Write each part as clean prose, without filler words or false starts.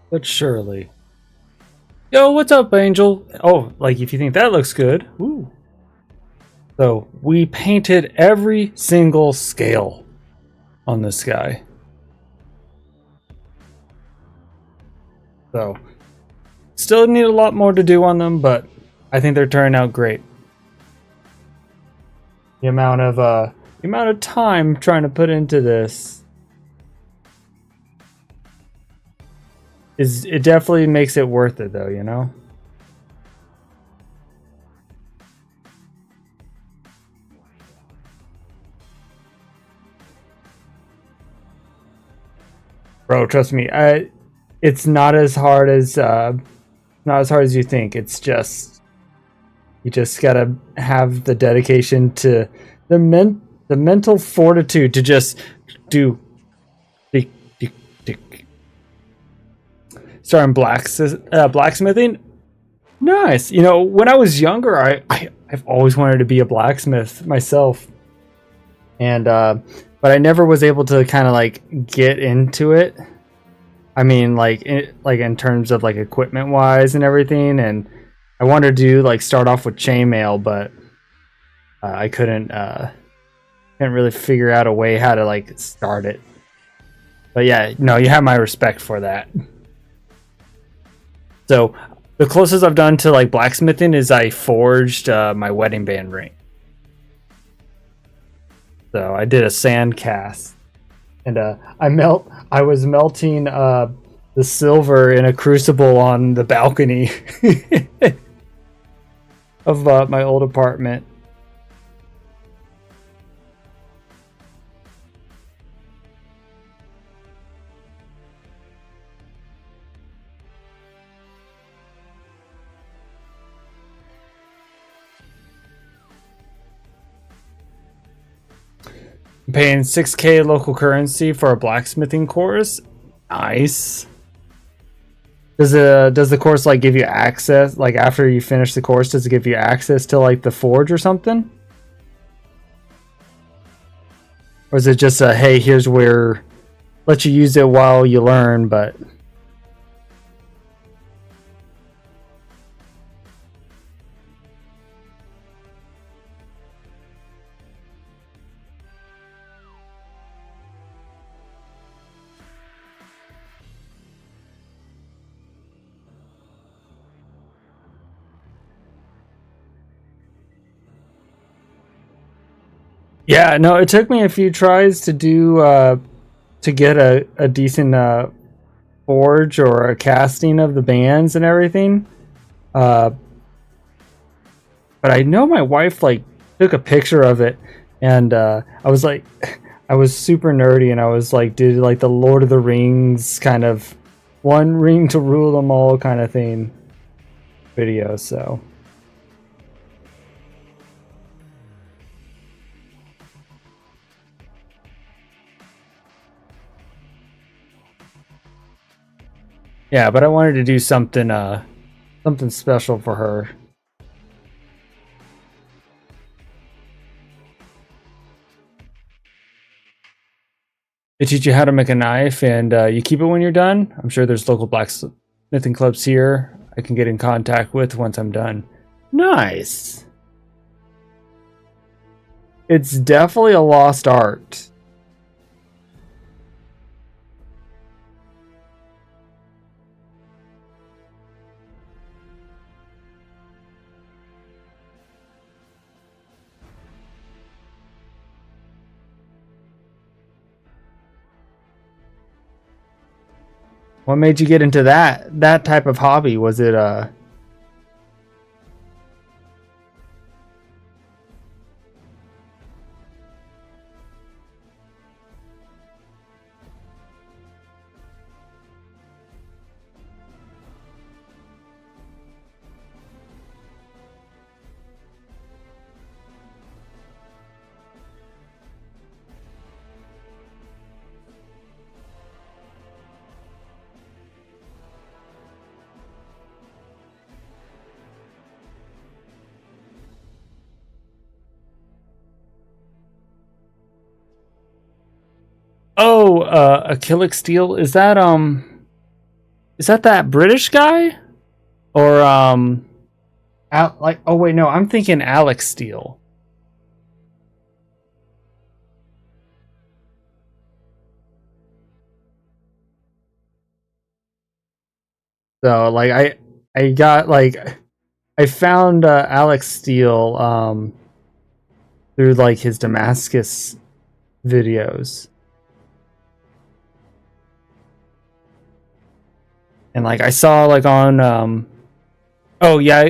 but surely. Yo, what's up, Angel? Oh, like if you think that looks good. Ooh. So we painted every single scale on this guy. So still need a lot more to do on them, but I think they're turning out great. The amount of time trying to put into this is it definitely makes it worth it though, you know? Bro, trust me, it's not as hard as you think. It's just you just gotta have the dedication to the mental fortitude to just do the start blacksmithing. Nice. You know, when I was younger, I've always wanted to be a blacksmith myself, and but I never was able to kind of like get into it. I mean, like in terms of like equipment wise and everything, and I wanted to do like start off with chainmail, but I couldn't really figure out a way how to like start it. But yeah, no, you have my respect for that. So the closest I've done to like blacksmithing is I forged my wedding band ring. So I did a sand cast, and I was melting the silver in a crucible on the balcony of my old apartment. I'm paying 6K local currency for a blacksmithing course. Nice. Does the course like give you access like after you finish the course does it give you access to like the forge or something? Or is it just a hey, here's where let you use it while you learn, but yeah, no, it took me a few tries to do to get a decent forge or a casting of the bands and everything. Uh but I know my wife like took a picture of it, and I was like I was super nerdy, and I was like did like the Lord of the Rings kind of one ring to rule them all kind of thing video. So yeah, but I wanted to do something special for her. They teach you how to make a knife, and you keep it when you're done. I'm sure there's local blacksmithing clubs here I can get in contact with once I'm done. Nice. It's definitely a lost art. What made you get into that type of hobby? Was it oh, acrylic steel? Is that Is that British guy? Or like, oh wait, no, I'm thinking Alex Steele. So like I got like I found Alex Steele through like his Damascus videos. And like I saw like on oh yeah,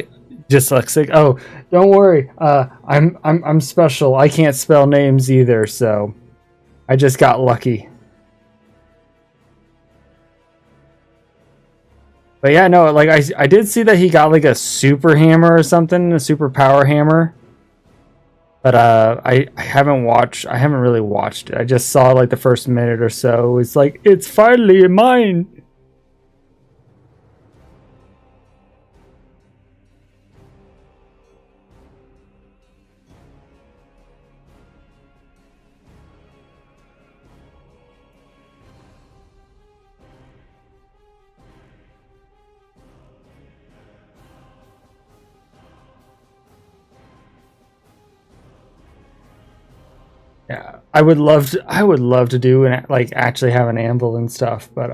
dyslexic. Oh, don't worry. I'm special. I can't spell names either, so I just got lucky. But yeah, no, like I did see that he got like a super hammer or something, a super power hammer. But I haven't really watched it. I just saw like the first minute or so. It's like it's finally mine. Yeah, I would love to do and like actually have an anvil and stuff, but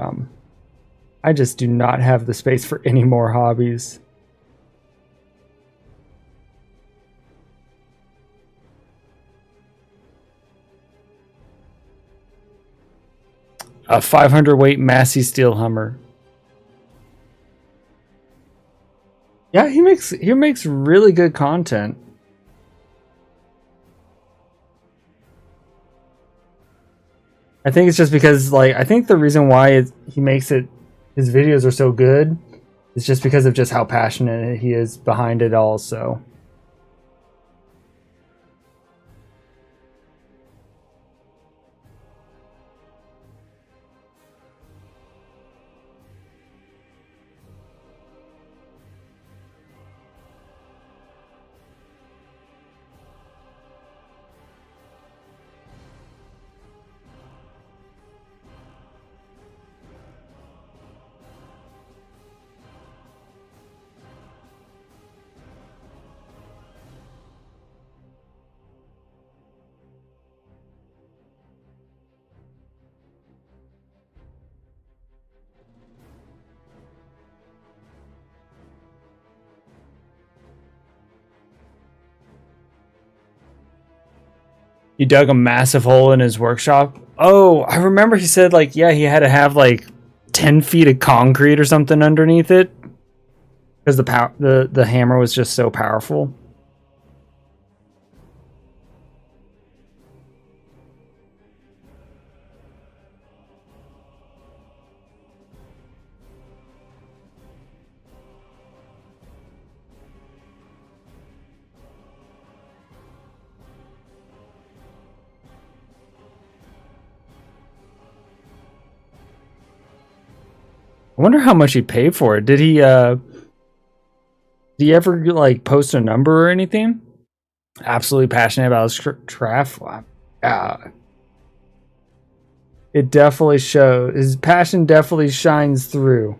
I just do not have the space for any more hobbies. A 500 weight Massey steel Hummer. Yeah, he makes really good content. I think it's just because like I think the reason why he makes it his videos are so good is just because of just how passionate he is behind it all. So he dug a massive hole in his workshop. Oh, I remember he said like yeah he had to have like 10 feet of concrete or something underneath it because the hammer was just so powerful. I wonder how much he paid for it. Did he ever like post a number or anything? Absolutely passionate about his craft. Wow. Yeah, it definitely shows. His passion definitely shines through.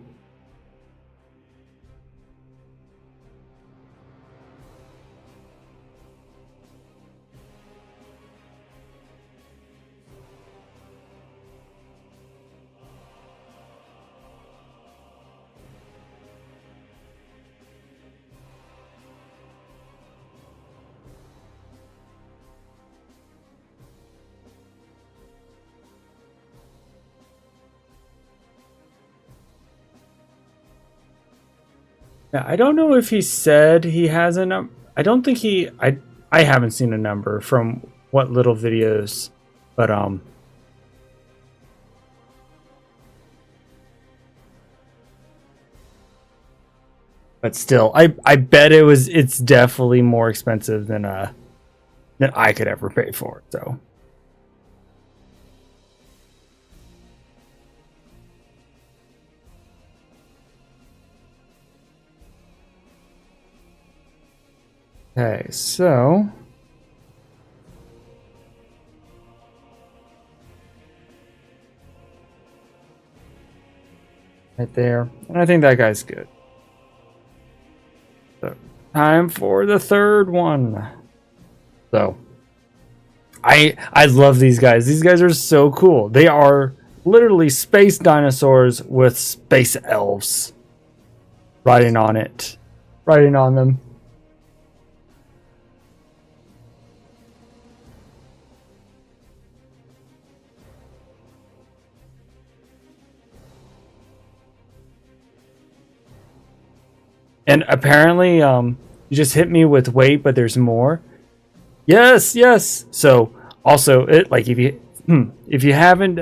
Yeah, I don't know if he said he has a number. I don't think he. I haven't seen a number from what little videos, but but still, I bet it's definitely more expensive than I could ever pay for. So okay, so right there. And I think that guy's good. So, time for the third one. So, I love these guys. These guys are so cool. They are literally space dinosaurs with space elves riding on it, riding on them. And apparently, you just hit me with weight, but there's more. Yes, yes. So also, it like if you haven't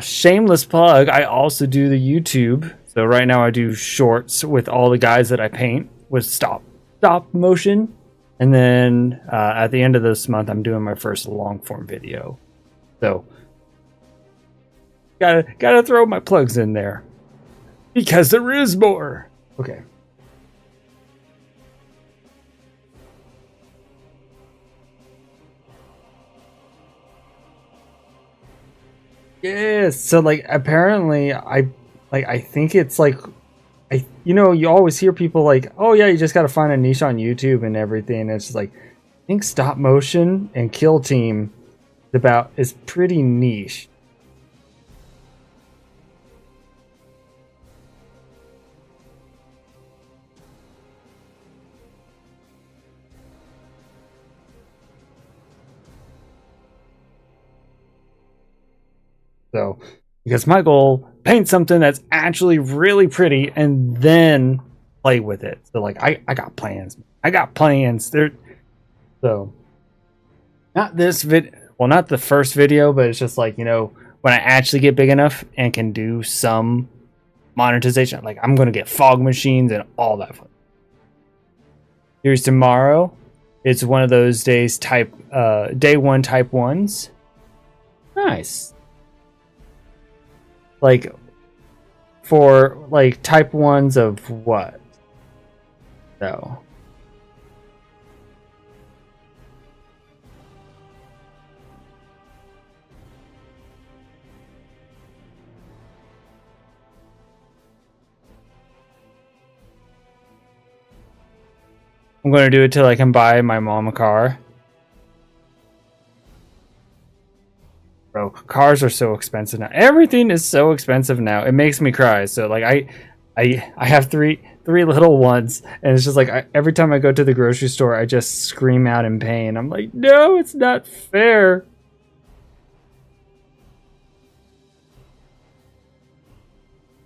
shameless plug, I also do the YouTube. So right now I do shorts with all the guys that I paint with stop motion, and then at the end of this month I'm doing my first long form video. So gotta throw my plugs in there because there is more. Okay. Yes. So like apparently I think it's like you always hear people like, oh yeah, you just gotta find a niche on YouTube and everything. It's just like I think stop motion and kill team is pretty niche. So, because my goal, paint something that's actually really pretty and then play with it. So, like, I got plans. I got plans. So, not this well, not the first video, but it's just like, when I actually get big enough and can do some monetization, like, I'm going to get fog machines and all that fun. Here's tomorrow. It's one of those days day one type ones. Nice. Like, for, like, type 1s of what? No. I'm going to do it till I can buy my mom a car. Bro, cars are so expensive now. Everything is so expensive now. It makes me cry. So like I have three little ones, and it's just like every time I go to the grocery store, I just scream out in pain. I'm like, no, it's not fair.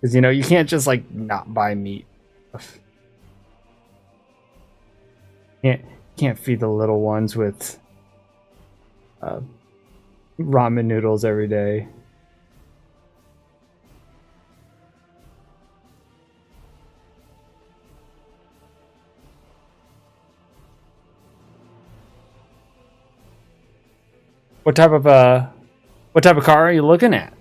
Because you can't just like not buy meat. Can't feed the little ones with ramen noodles every day. What type of car are you looking at?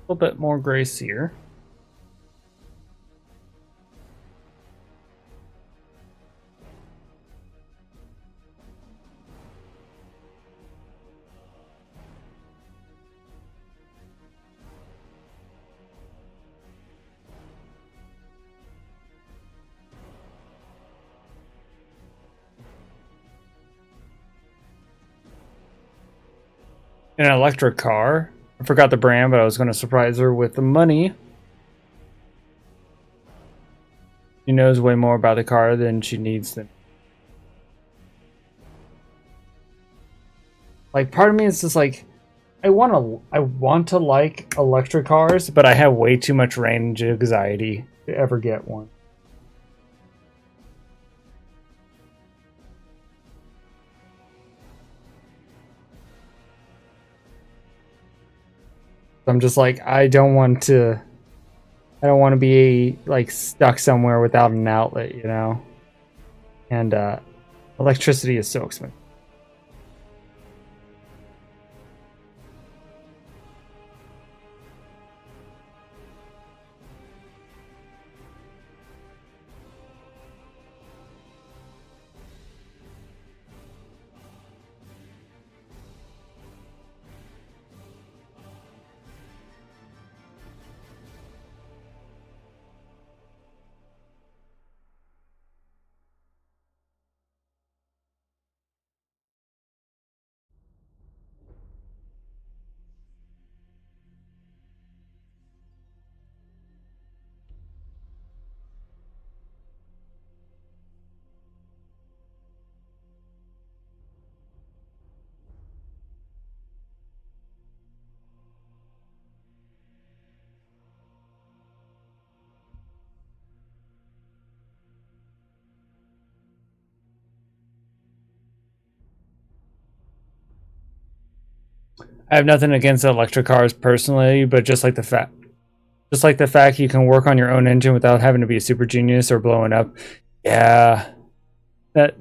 A little bit more grace here. An electric car. I forgot the brand, but I was going to surprise her with the money. She knows way more about the car than she needs to. like part of me is just like I want to like electric cars, but I have way too much range anxiety to ever get one. I'm just like I don't want to be like stuck somewhere without an outlet, you know? And electricity is so expensive. I have nothing against electric cars personally, but just like the fact you can work on your own engine without having to be a super genius or blowing up. Yeah. That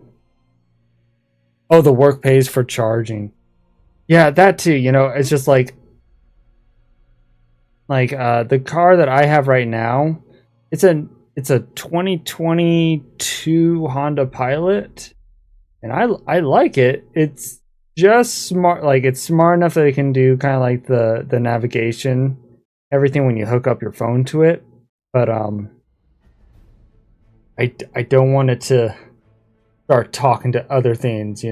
Oh, the work pays for charging. Yeah, that too, it's just like the car that I have right now, it's a 2022 Honda Pilot, and I like it. It's just smart, like it's smart enough that it can do kind of like the navigation, everything when you hook up your phone to it. But I don't want it to start talking to other things, I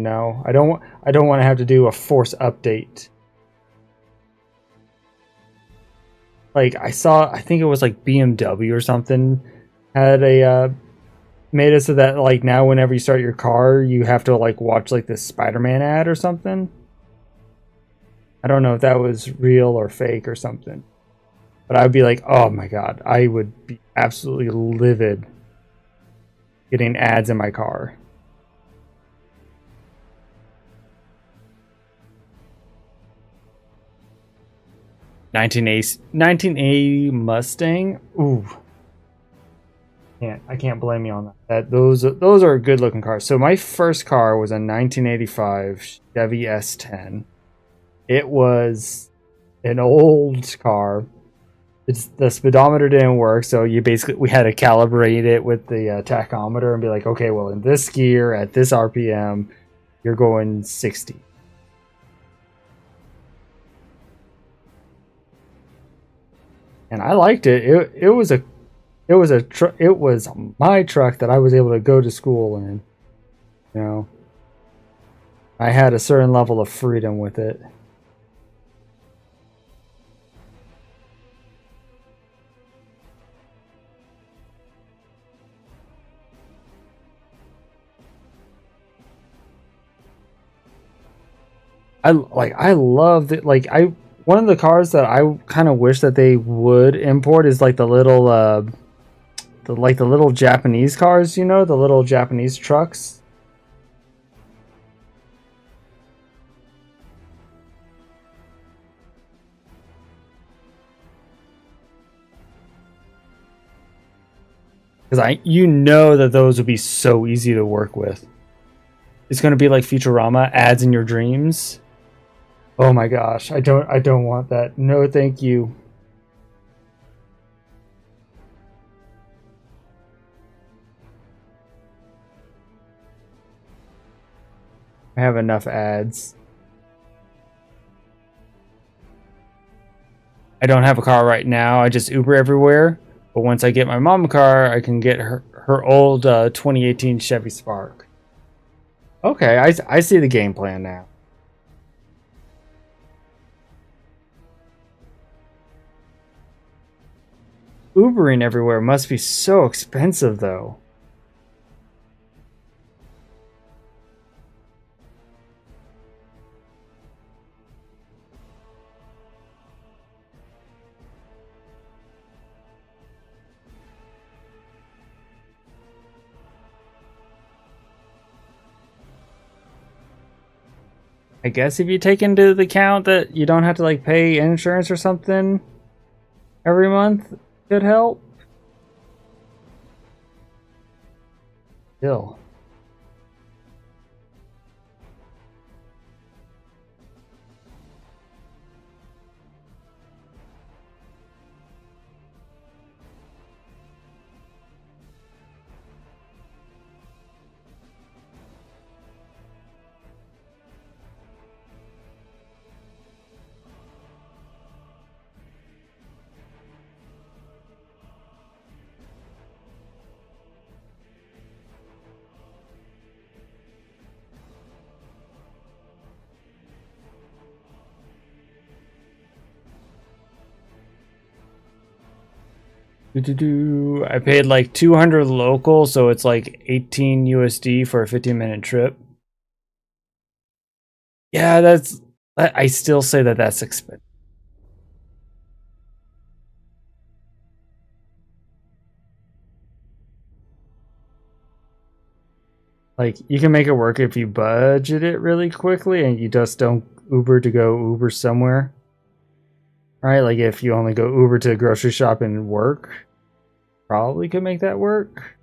don't want to have to do a force update. Like I think it was like BMW or something had a made it so that like now whenever you start your car, you have to like watch like this Spider-Man ad or something. I don't know if that was real or fake or something, but I'd be like, oh my god, I would be absolutely livid getting ads in my car. 1980 Mustang. Ooh, I can't blame you on that. Those are good looking cars. So my first car was a 1985 Chevy S10. It was an old car. The speedometer didn't work, so we had to calibrate it with the tachometer and be like, okay, well in this gear at this RPM, you're going 60. And I liked it. It was my truck that I was able to go to school in. You know, I had a certain level of freedom with it. I love it. Like I One of the cars that I kind of wish that they would import is like the little Japanese cars, the little Japanese trucks. Because that those would be so easy to work with. It's going to be like Futurama, ads in your dreams. Oh my gosh, I don't want that. No, thank you. I have enough ads. I don't have a car right now. I just Uber everywhere. But once I get my mom a car, I can get her old 2018 Chevy Spark. Okay, I see the game plan now. Ubering everywhere must be so expensive, though. I guess if you take into the account that you don't have to like pay insurance or something every month, could help. Still. I paid like 200 local, so it's like 18 USD for a 15-minute trip. Yeah, that's. I still say that that's expensive. Like, you can make it work if you budget it really quickly and you just don't Uber to go Uber somewhere. Right? Like, if you only go Uber to a grocery shop and work, probably could make that work.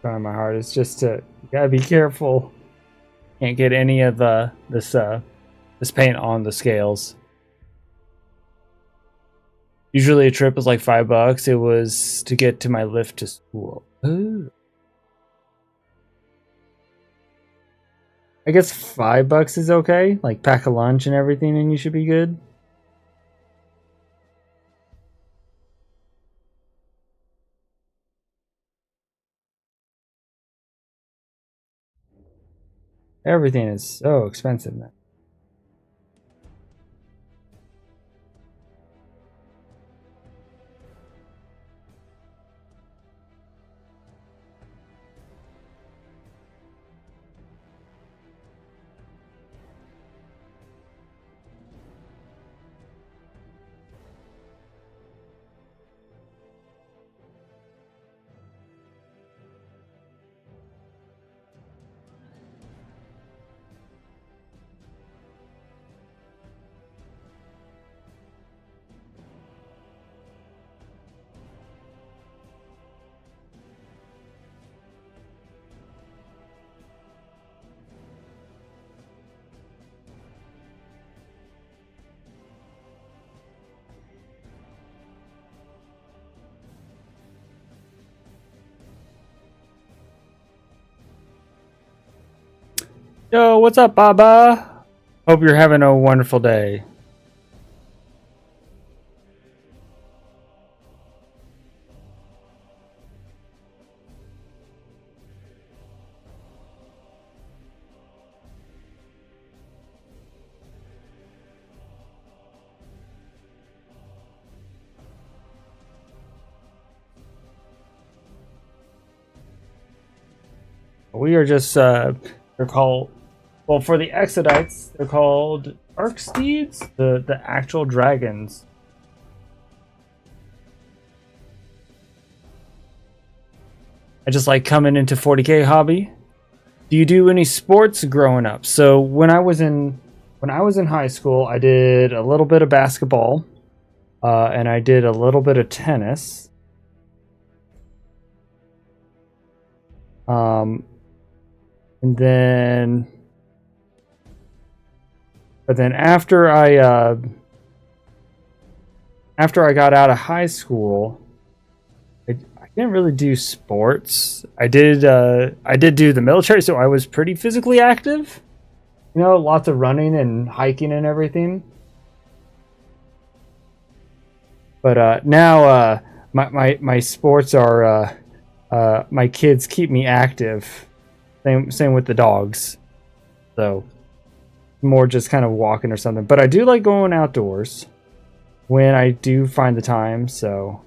Trying my hardest just to, you gotta be careful. Can't get any of this paint on the scales. Usually a trip is like $5. It was to get to my lift to school. Ooh. I guess $5 is okay. Like, pack a lunch and everything, and you should be good. Everything is so expensive now. Yo, what's up, Baba? Hope you're having a wonderful day. We are just, they're called, well, for the Exodites, they're called Drakesteeds, the actual dragons. I just like coming into 40K hobby. Do you do any sports growing up? So when I was in high school, I did a little bit of basketball, and I did a little bit of tennis. And then, but then after I got out of high school, I didn't really do sports. I did do the military, so I was pretty physically active. You know, lots of running and hiking and everything. But now my sports are my kids keep me active. Same with the dogs. So more just kind of walking or something. But I do like going outdoors when I do find the time. So,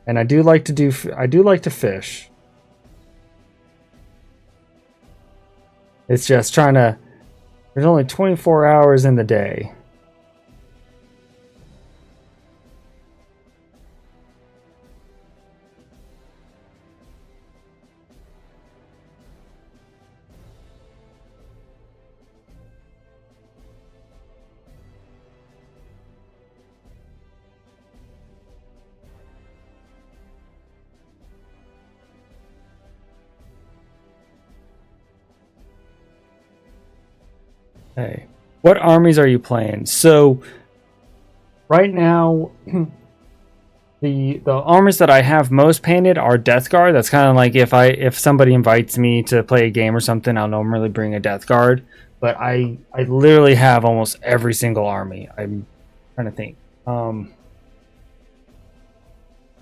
and I do like to fish. It's just trying to. There's only 24 hours in the day. Hey, what armies are you playing? So right now, the armies that I have most painted are Death Guard. That's kind of like if somebody invites me to play a game or something, I'll normally bring a Death Guard. But I literally have almost every single army. I'm trying to think.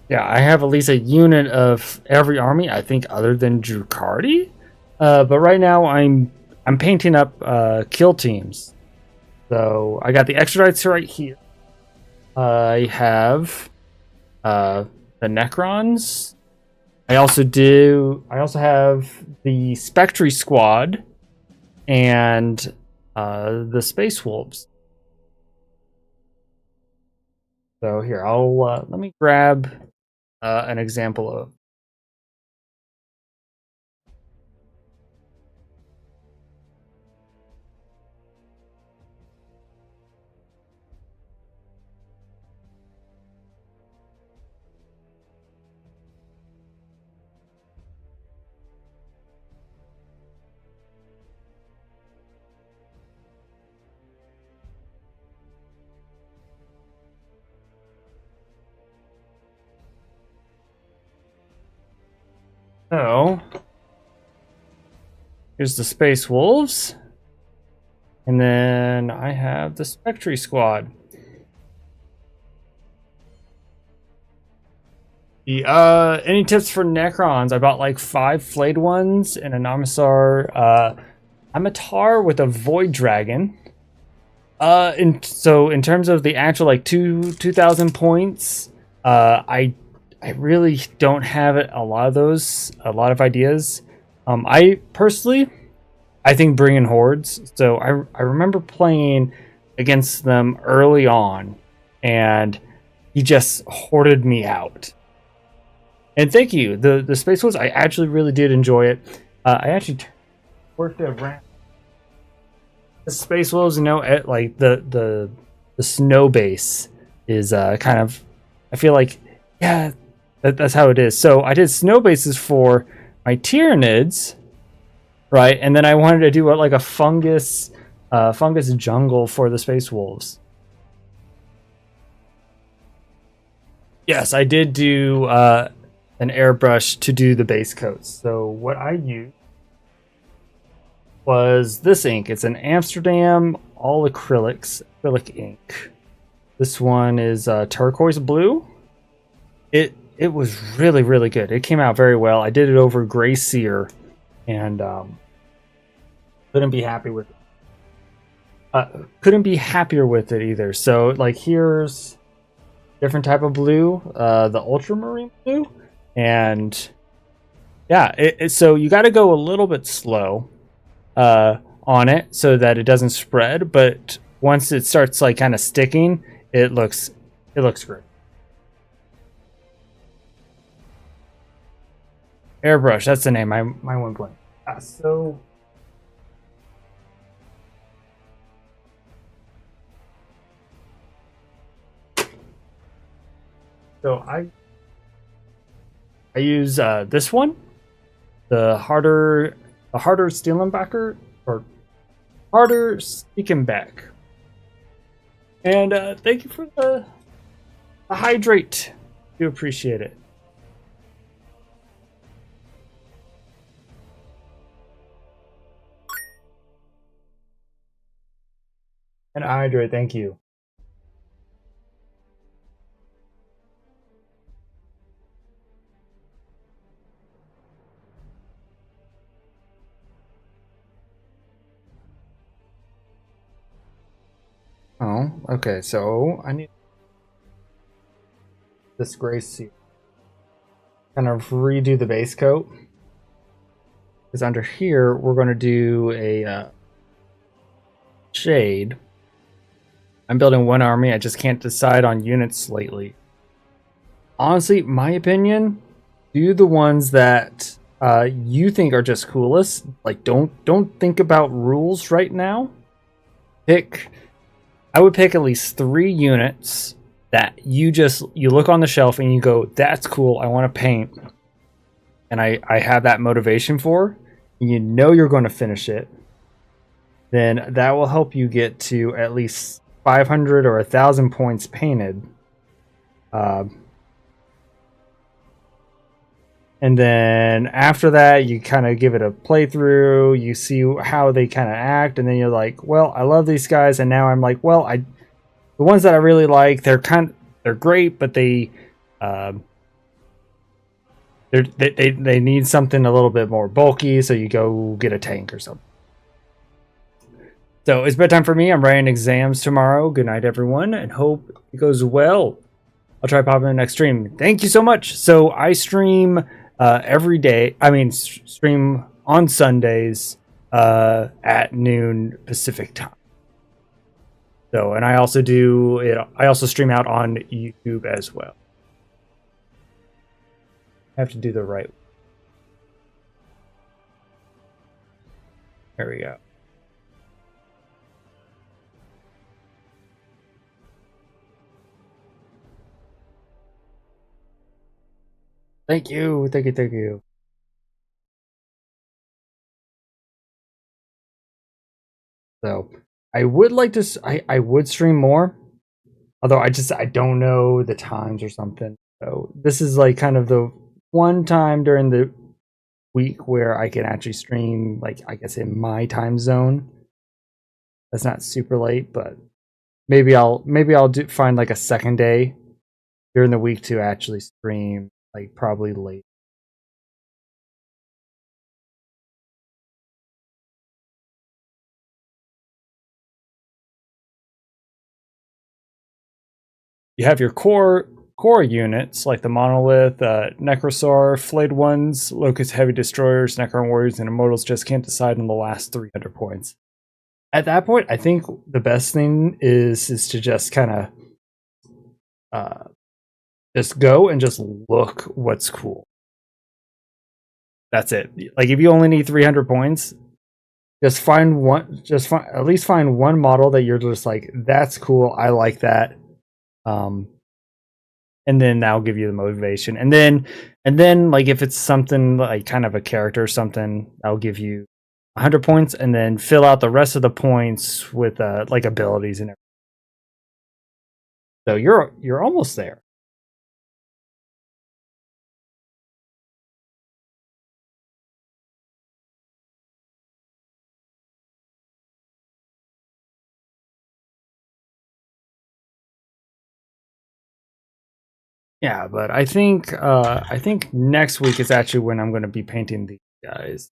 Yeah, I have at least a unit of every army, I think, other than Drukhari. But right now I'm painting up kill teams. So I got the Exodites right here. I have the Necrons. I also have the Spectre Squad and the Space Wolves. So here, I'll let me grab an example of. So here's the Space Wolves, and then I have the Spectre Squad. Any tips for Necrons? I bought like 5 flayed ones and an Amisar. I'm a tar with a Void Dragon. So in terms of the actual like 2,000 points, I really don't have a lot of ideas. I personally, I think bring in hordes. So I remember playing against them early on, and he just hoarded me out. And thank you. The Space Wars, I actually really did enjoy it. I actually worked around the Space Wolves, at like the snow base is kind of, I feel like, yeah, that's how it is. So I did snow bases for my Tyranids, right? And then I wanted to do like a fungus jungle for the Space Wolves. Yes, I did do an airbrush to do the base coats. So what I used was this ink. It's an Amsterdam all acrylic ink. This one is turquoise blue. It was really, really good. It came out very well. I did it over gray cere, and couldn't be happy with it. Couldn't be happier with it either. So like here's different type of blue, the ultramarine blue, and yeah, so you got to go a little bit slow on it so that it doesn't spread, but once it starts like kind of sticking, it looks great. Airbrush, that's the name. My one blank. So I use this one, the harder Steelenbacker, or harder Steekenbeck. And thank you for the hydrate. Do appreciate it. And hydrate, thank you. Okay, so I need this gray seal. Kind of redo the base coat. Because under here, we're going to do a shade. I'm building one army. I just can't decide on units lately. Honestly, my opinion, do the ones that you think are just coolest. Like, don't think about rules right now. I would pick at least 3 units that you look on the shelf and you go, that's cool, I want to paint. And I have that motivation for, and you know you're going to finish it. Then that will help you get to at least 500 or 1,000 points painted. And then after that, you kind of give it a playthrough. You see how they kind of act, and then you're like, "Well, I love these guys." And now I'm like, "Well, the ones that I really like, they're great, but they need something a little bit more bulky." So you go get a tank or something. So it's bedtime for me. I'm writing exams tomorrow. Good night, everyone, and hope it goes well. I'll try popping in the next stream. Thank you so much. So I stream every day. I mean, stream on Sundays at noon Pacific time. So, and I also do it. I also stream out on YouTube as well. I have to do the right. There we go. Thank you. Thank you. Thank you. So I would like to. I would stream more, although I don't know the times or something. So this is like kind of the one time during the week where I can actually stream, like I guess in my time zone. That's not super late, but maybe I'll find like a second day during the week to actually stream, like probably late. You have your core units like the Monolith, Necrosaur, Flayed Ones, Locust Heavy Destroyers, Necron Warriors, and Immortals just can't decide on the last 300 points. At that point, I think the best thing is to just kind of just go and just look what's cool. That's it. Like if you only need 300 points, just find at least find one model that you're just like, that's cool, I like that. And then that'll give you the motivation. And then like if it's something like kind of a character or something, I'll give you 100 points, and then fill out the rest of the points with like abilities and everything. So you're almost there. Yeah, but I think next week is actually when I'm going to be painting these guys.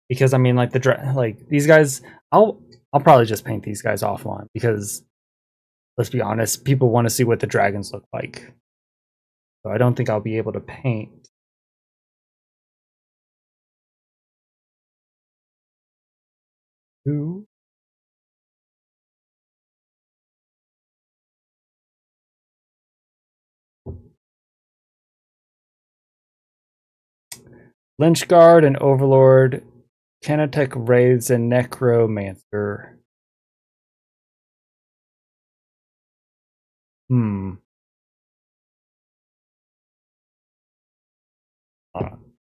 Because I mean, like like these guys, I'll probably just paint these guys offline, because let's be honest, people want to see what the dragons look like. So I don't think I'll be able to paint. Who? Lynchguard and Overlord, Canatech Wraiths, and Necromancer.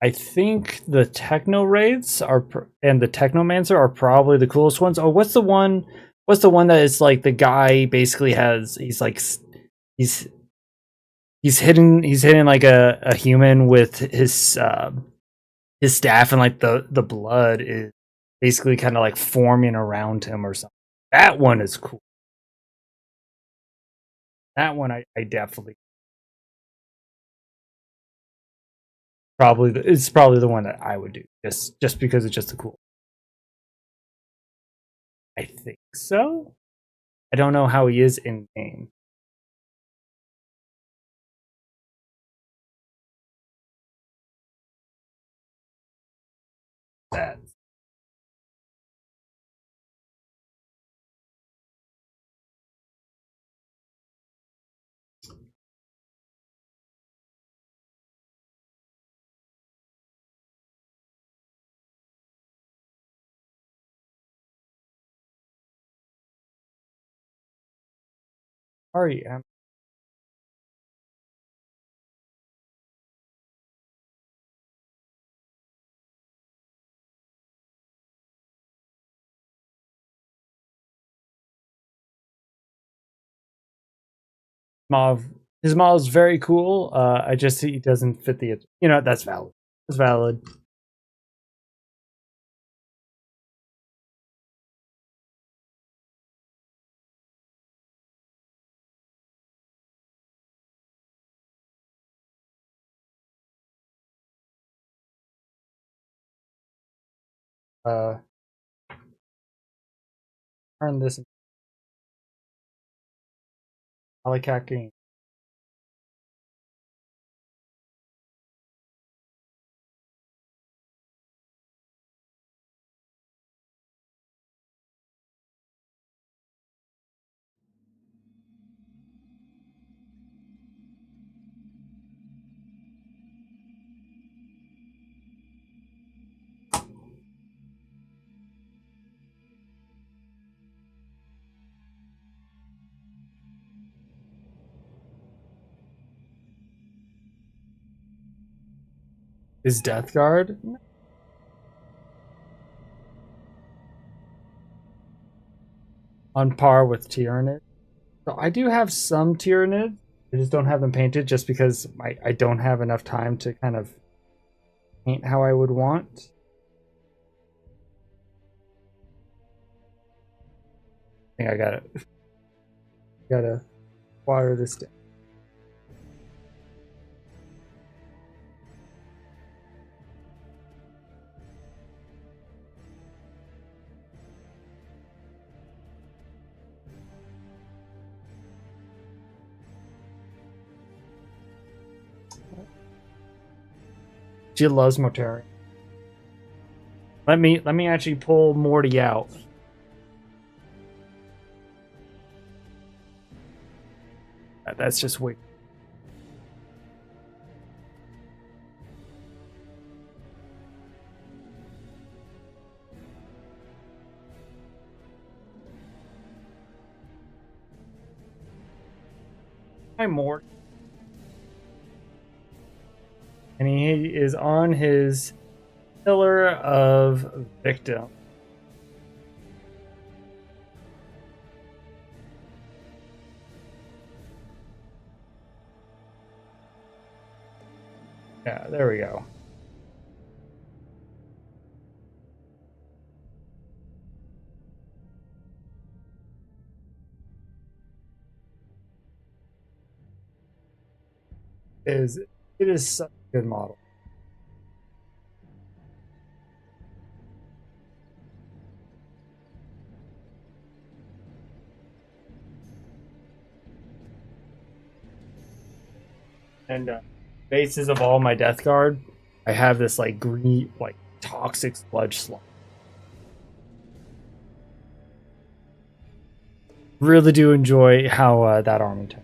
I think the Techno Wraiths and the Technomancer are probably the coolest ones. Oh, what's the one? What's the one that is like the guy basically has? He's like he's hidden like a human with his staff, and like the blood is basically kind of like forming around him or something. That one is cool. That one I definitely it's probably the one that I would do, just because it's just a cool. I think so. I don't know how he is in game. That. REM. Mauve. His model is very cool. I just he doesn't fit the. You know that's valid. That's valid. Uh, Turn this into Alicat game. His Death Guard on par with Tyranid. So I do have some Tyranids. I just don't have them painted just because I don't have enough time to kind of paint how I would want. I think I gotta water this down. She loves Motari. Let me actually pull Morty out. That's just weird. Hi, Morty. And he is on his pillar of victim. Yeah, there we go. It is such a good model. And bases of all my Death Guard, I have this like green, like toxic sludge slime. Really do enjoy how that army turns.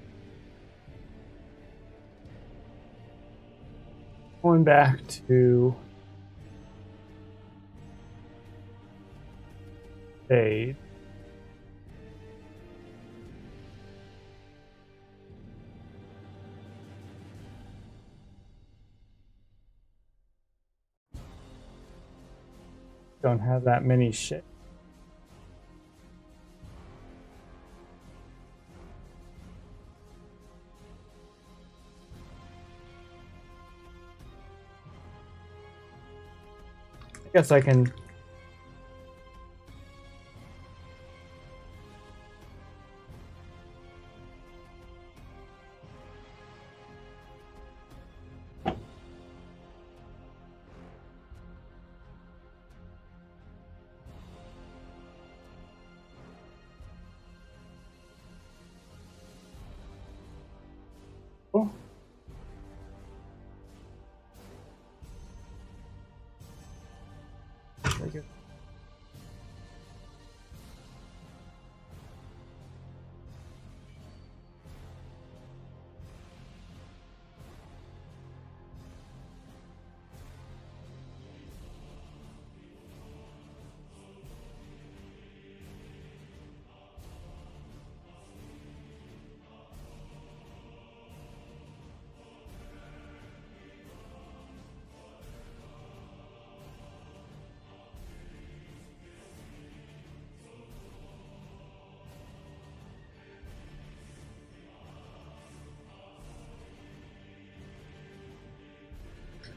Going back to Fade. Don't have that many shit. I guess I can.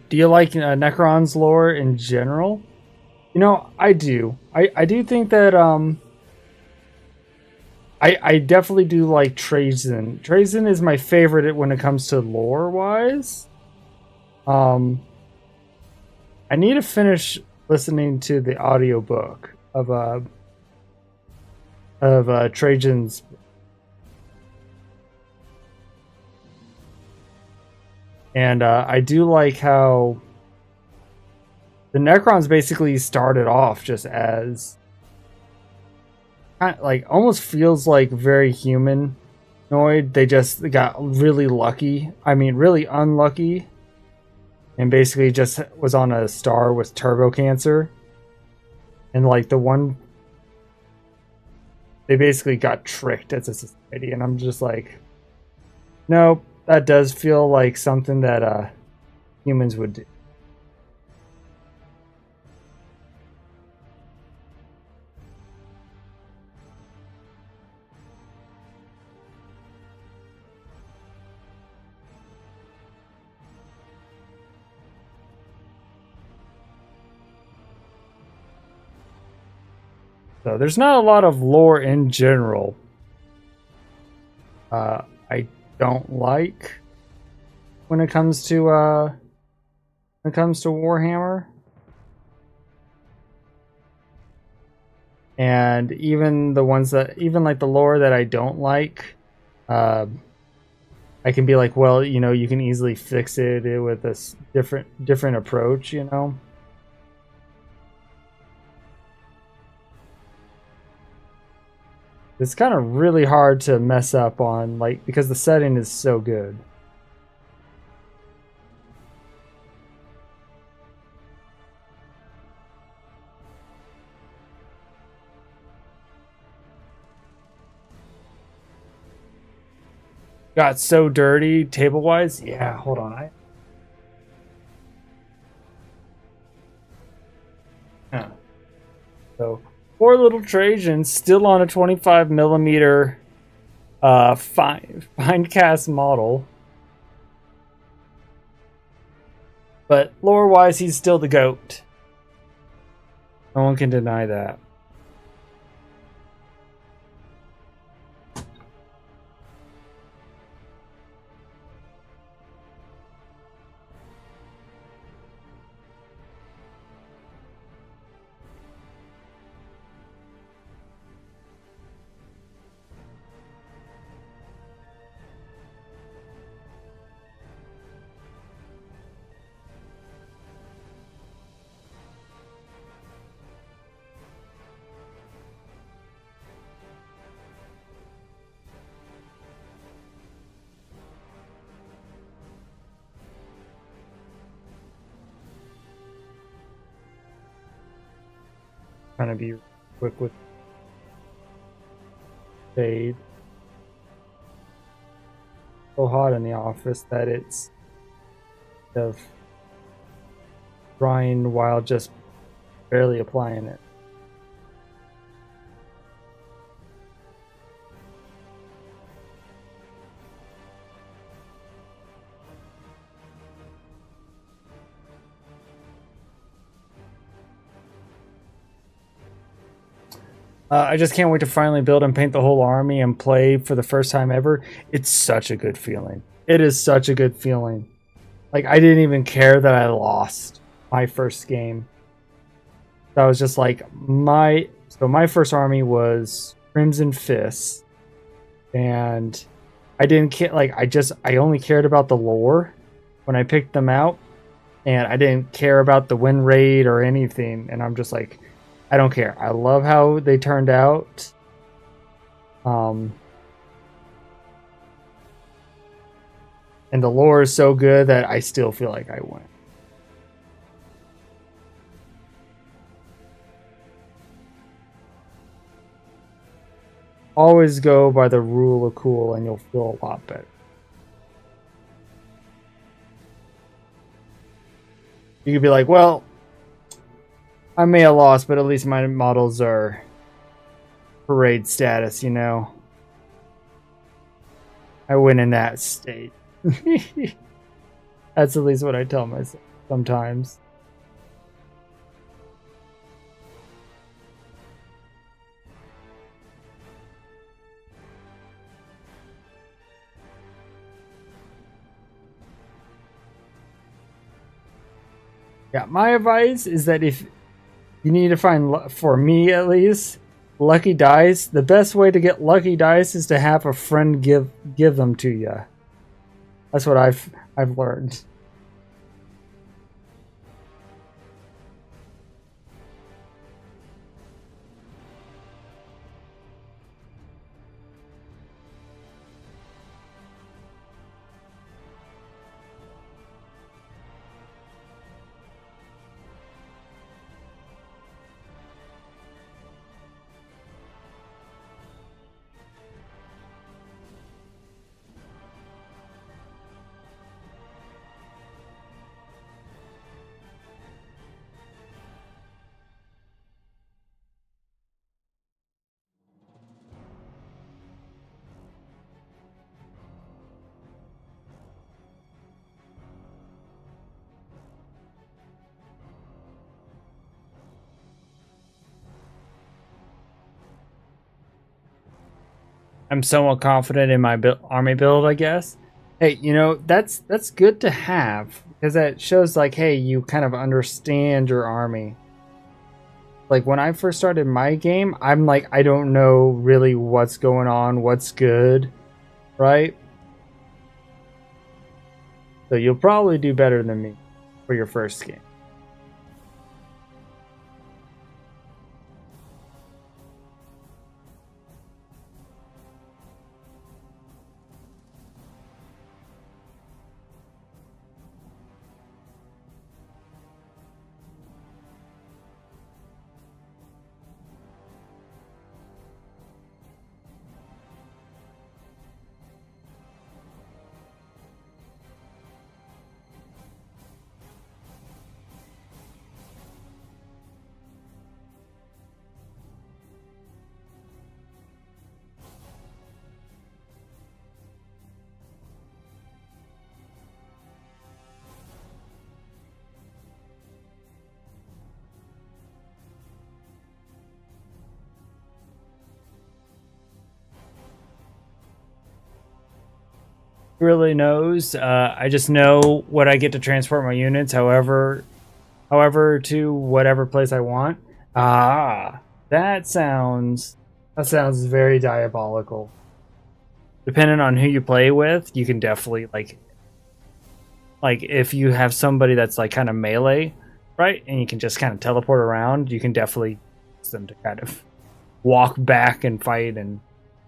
Do you like Necron's lore in general? You know, I do. I do think that I definitely do like Trajan. Trajan is my favorite when it comes to lore wise. I need to finish listening to the audiobook of Trajan's. And I do like how the Necrons basically started off just as like almost feels like very humanoid. They just got really lucky. I mean, really unlucky, and basically just was on a star with turbo cancer. And like they basically got tricked as a society, and I'm just like, nope. That does feel like something that humans would do. So there's not a lot of lore in general. I don't like when it comes to Warhammer, and even the ones that like the lore that I don't like, I can be like, well, you know, you can easily fix it with a different approach, you know. It's kind of really hard to mess up on, like, because the setting is so good. Got so dirty table-wise. Yeah, hold on. So poor little Trajan still on a 25 millimeter fine cast model, but lore wise he's still the GOAT. No one can deny that. Trying to be quick with shade. So hot in the office that it's of drying while just barely applying it. I just can't wait to finally build and paint the whole army and play for the first time ever. It's such a good feeling. It is such a good feeling. Like, I didn't even care that I lost my first game. That was just like my first army was Crimson Fist, and I didn't care. Like I only cared about the lore when I picked them out, and I didn't care about the win rate or anything. And I'm just like, I don't care. I love how they turned out. And the lore is so good that I still feel like I win. Always go by the rule of cool and you'll feel a lot better. You could be like, well, I may have lost, but at least my models are parade status, you know? I win in that state. That's at least what I tell myself sometimes. Yeah, my advice is that if you need to find, for me at least, lucky dice, the best way to get lucky dice is to have a friend give them to you. That's what I've learned. I'm somewhat confident in my army build, I guess. Hey, you know, that's good to have because that shows like, hey, you kind of understand your army. Like when I first started my game, I'm like, I don't know really what's going on, what's good, right? So you'll probably do better than me for your first game. Really knows. I just know what I get to transport my units, however to whatever place I want. Ah, that sounds very diabolical. Depending on who you play with, you can definitely like if you have somebody that's like kind of melee, right, and you can just kind of teleport around, you can definitely use them to kind of walk back and fight and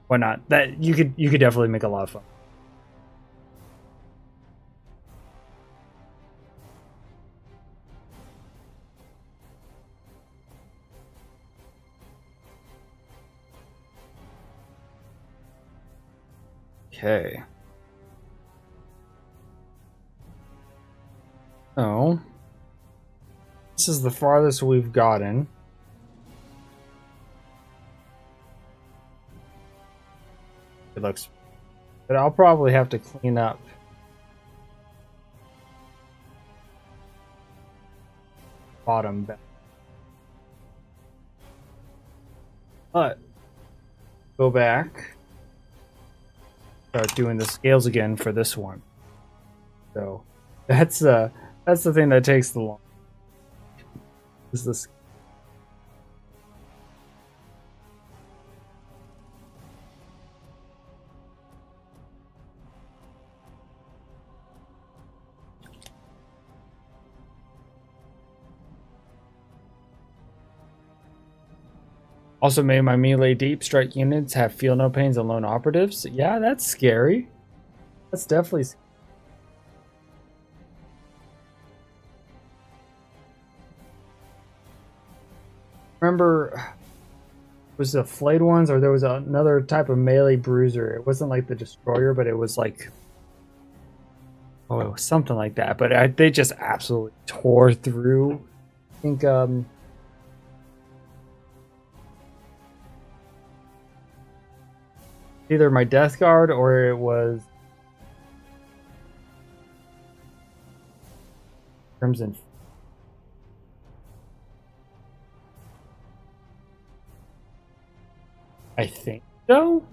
whatnot. That you could definitely make a lot of fun. Okay. So, this is the farthest we've gotten. It looks, but I'll probably have to clean up bottom back. But go back, start doing the scales again for this one. So that's the thing that takes the long. Is this? Also made my melee deep strike units have feel no pains and lone operatives. Yeah, that's scary. That's definitely scary. Remember, was the flayed ones, or there was another type of melee bruiser? It wasn't like the destroyer, but it was like, oh, it was something like that. But they just absolutely tore through. I think either my Death Guard or it was Crimson. I think so.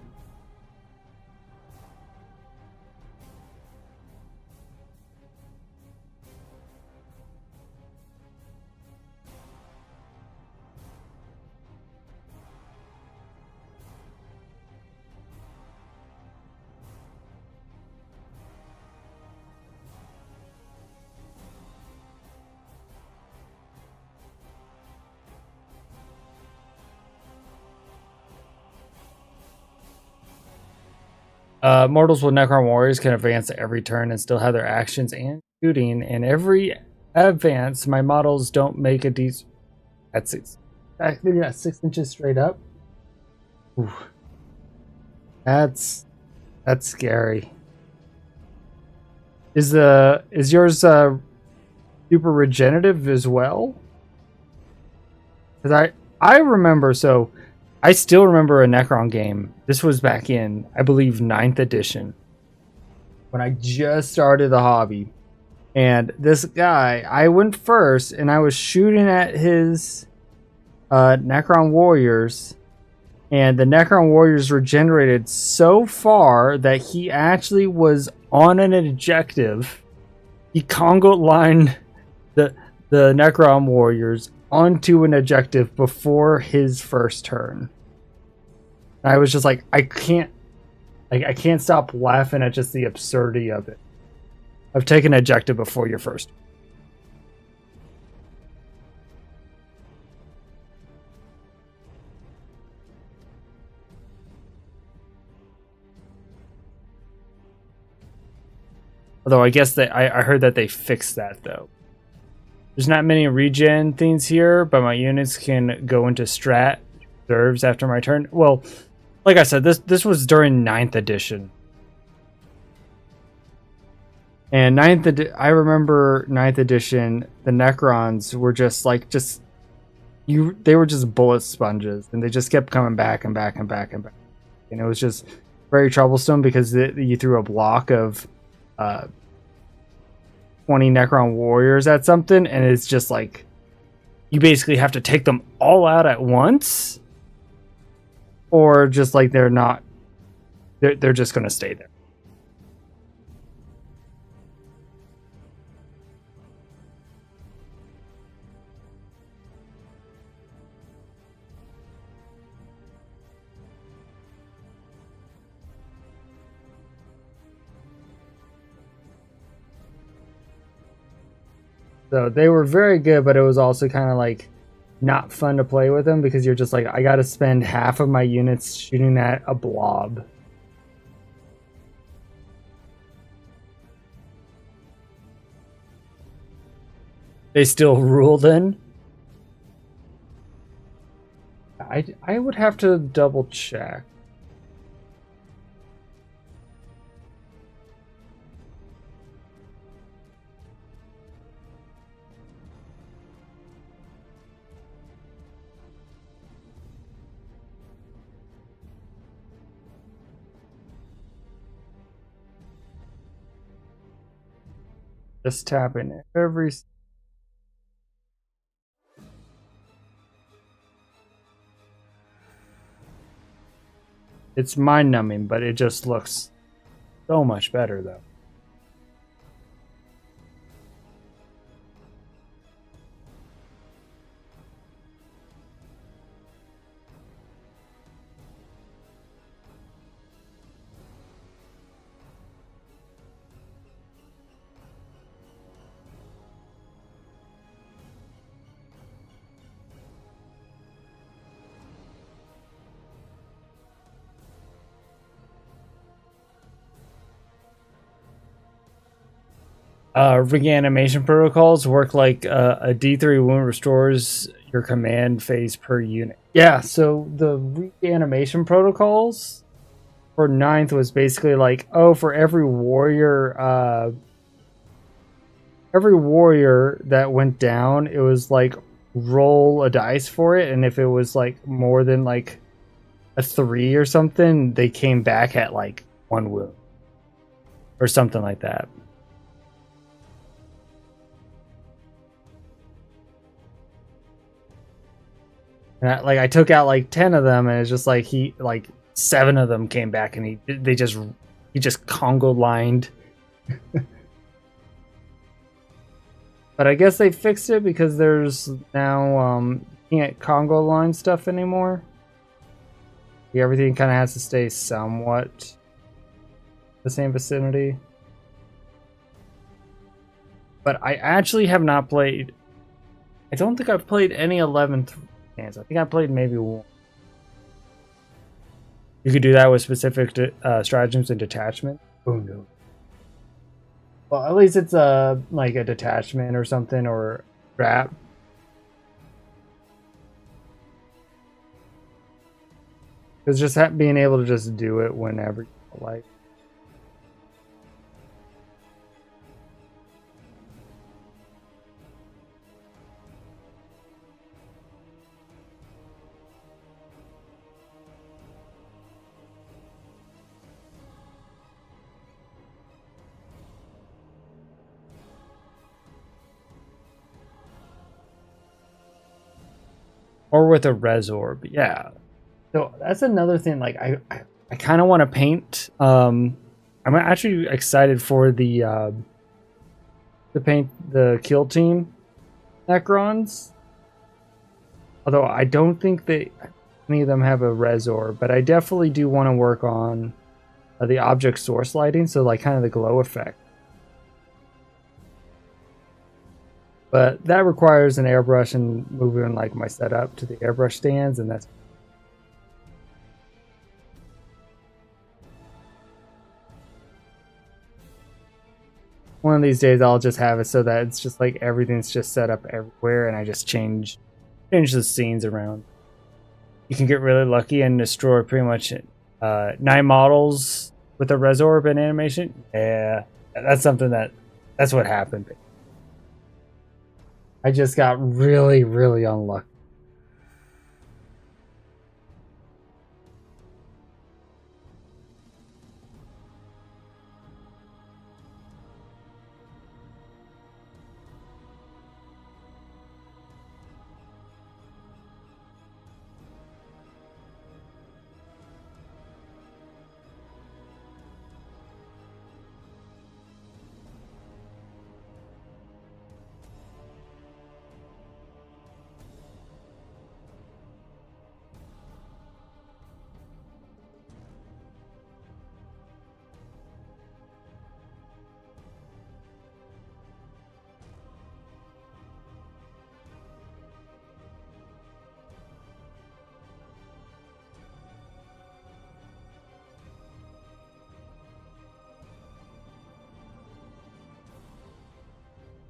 Mortals with Necron Warriors can advance every turn and still have their actions and shooting. And every advance, my models don't make a decent. That's maybe not 6 inches straight up. Ooh. That's scary. Is yours super regenerative as well? Because I remember, so I still remember a Necron game. This was back in, I believe, 9th edition, when I just started the hobby. And this guy, I went first, and I was shooting at his Necron Warriors, and the Necron Warriors regenerated so far that he actually was on an objective. He Congo lined the Necron Warriors onto an objective before his first turn. And I was just like, I can't stop laughing at just the absurdity of it. I've taken an objective before your first. Although I guess that I heard that they fixed that though. There's not many regen things here, but my units can go into strat reserves after my turn. Well, like I said, this was during 9th edition. And I remember 9th edition, the Necrons were they were just bullet sponges, and they just kept coming back and back and back and back. And it was just very troublesome because you threw a block of 20 Necron warriors at something, and it's just like you basically have to take them all out at once, or just like they're just going to stay there. So they were very good, but it was also kind of like not fun to play with them because you're just like, I got to spend half of my units shooting at a blob. They still rule then? I would have to double check. Just tapping it every. It's mind numbing, but it just looks so much better though. Reanimation protocols work like a D3 wound restores your command phase per unit. Yeah, so the reanimation protocols for ninth was basically like, oh, for every warrior that went down, it was like roll a dice for it, and if it was like more than like a 3 or something, they came back at like 1 wound or something like that. And I took out like 10 of them, and it's just like 7 of them came back, and he just Congo lined. But I guess they fixed it because there's now you can't Congo line stuff anymore. Yeah, everything kind of has to stay somewhat the same vicinity. But I actually have not played. I don't think I've played any 11th hands. I think I played maybe one. You could do that with specific stratagems and detachment. Oh no. Well, at least it's like a detachment or something, or trap. Because just being able to just do it whenever you like. Or with a res orb, yeah. So that's another thing. Like I kind of want to paint. I'm actually excited for the to paint the kill team Necrons. Although I don't think any of them have a res orb, but I definitely do want to work on the object source lighting, so like kind of the glow effect. But that requires an airbrush and moving like my setup to the airbrush stands, and that's one of these days I'll just have it so that it's just like everything's just set up everywhere, and I just change the scenes around. You can get really lucky and destroy pretty much 9 models with a res orb and animation. Yeah, that's something that's what happened. I just got really, really unlucky.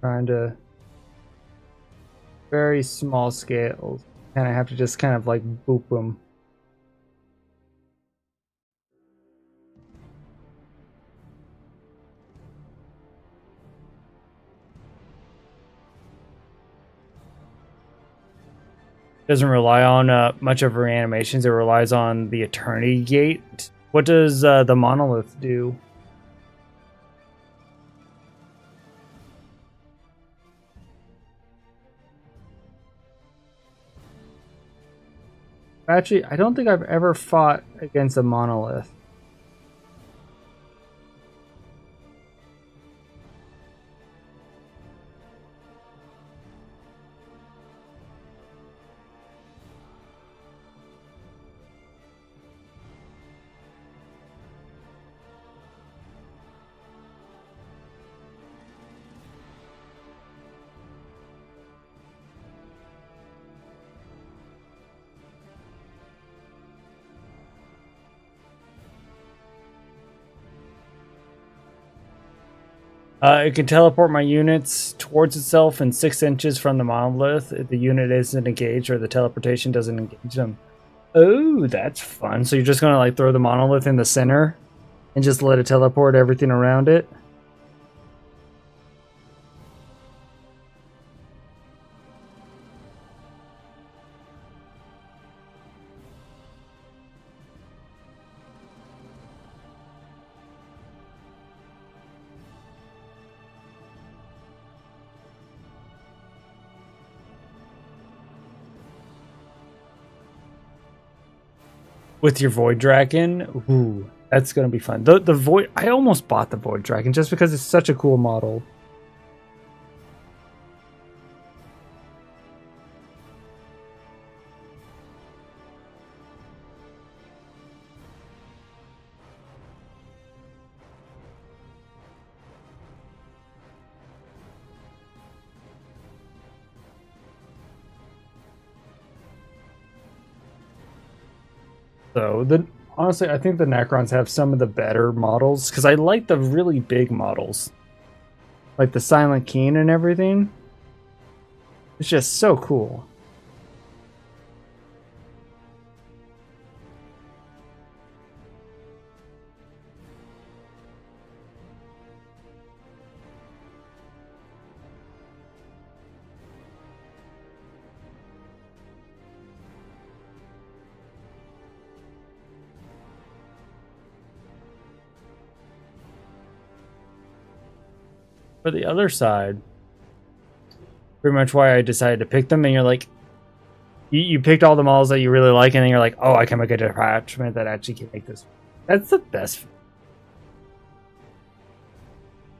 Trying to very small scale, and I have to just kind of like boop them. Doesn't rely on much of her animations. It relies on the Eternity Gate. What does the monolith do? Actually, I don't think I've ever fought against a monolith. It can teleport my units towards itself in 6 inches from the monolith if the unit isn't engaged or the teleportation doesn't engage them. Oh, that's fun. So you're just going to like throw the monolith in the center and just let it teleport everything around it? With your Void Dragon? Ooh, that's going to be fun. The Void... I almost bought the Void Dragon just because it's such a cool model. So, honestly, I think the Necrons have some of the better models, because I like the really big models. Like the Silent King and everything. It's just so cool. For the other side, pretty much why I decided to pick them, and you're like, you picked all the models that you really like, and then you're like, oh, I can make a detachment that actually can make this. That's the best.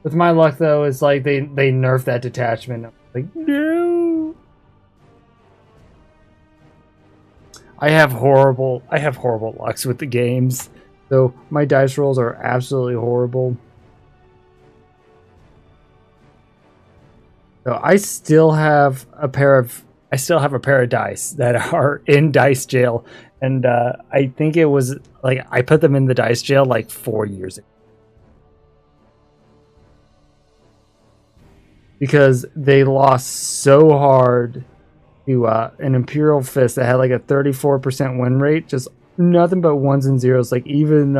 With my luck, though, it's like they nerfed that detachment. I'm like, no. I have horrible lucks with the games, so my dice rolls are absolutely horrible. So I still have a pair of dice that are in dice jail, and I think it was like I put them in the dice jail like 4 years ago because they lost so hard to an Imperial Fist that had like a 34% win rate, just nothing but ones and zeros. Like even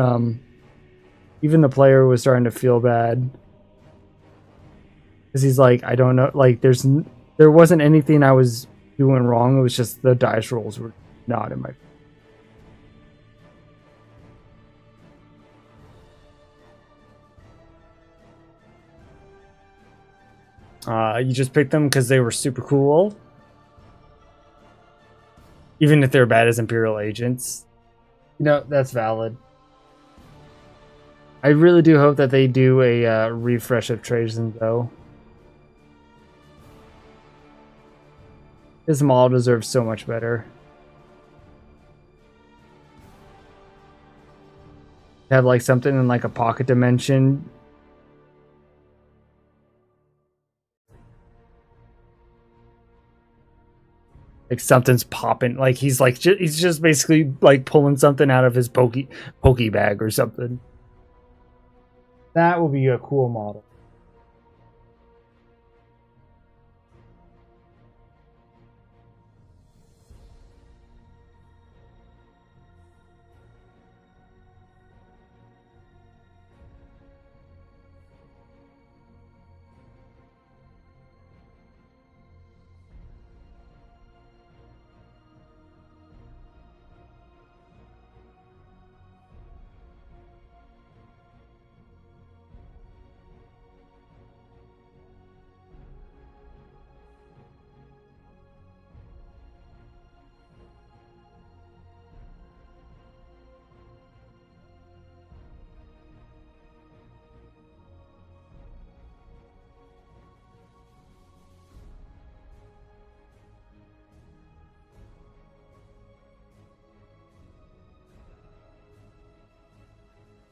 the player was starting to feel bad. Because he's like, I don't know, like there wasn't anything I was doing wrong. It was just the dice rolls were not in my... You just picked them because they were super cool? Even if they're bad as Imperial agents? No, that's valid. I really do hope that they do a refresh of Trajan, though. This model deserves so much better. Have like something in like a pocket dimension. Like something's popping. Like he's just basically like pulling something out of his pokey bag or something. That will be a cool model.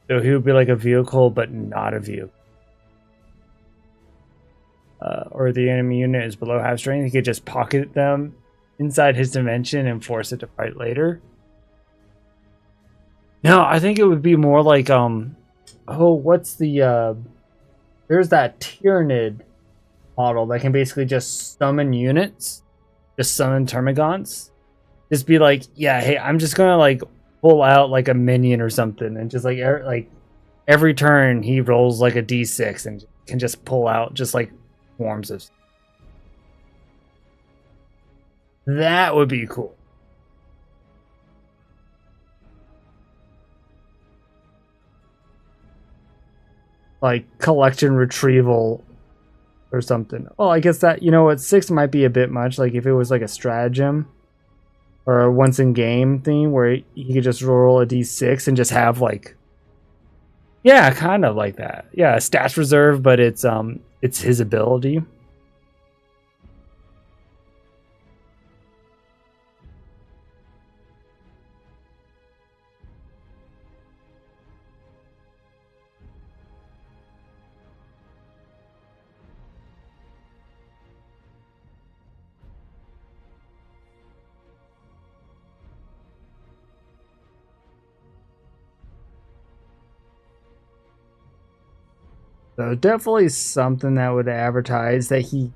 So he would be like a vehicle, but not a vehicle. Or the enemy unit is below half strength. He could just pocket them inside his dimension and force it to fight later. No, I think it would be more like, oh, what's the there's that Tyranid model that can basically just summon units, just summon Termagants. Just be like, yeah, hey, I'm just gonna like pull out like a minion or something, and just like every turn he rolls like a d6 and can just pull out just like forms of. That would be cool. Like collection retrieval or something. Well, I guess that, you know what, 6 might be a bit much. Like if it was like a stratagem or a once in game thing where he could just roll a d6 and just have like, yeah, kind of like that. Yeah, a stats reserve, but it's his ability. So definitely something that would advertise that he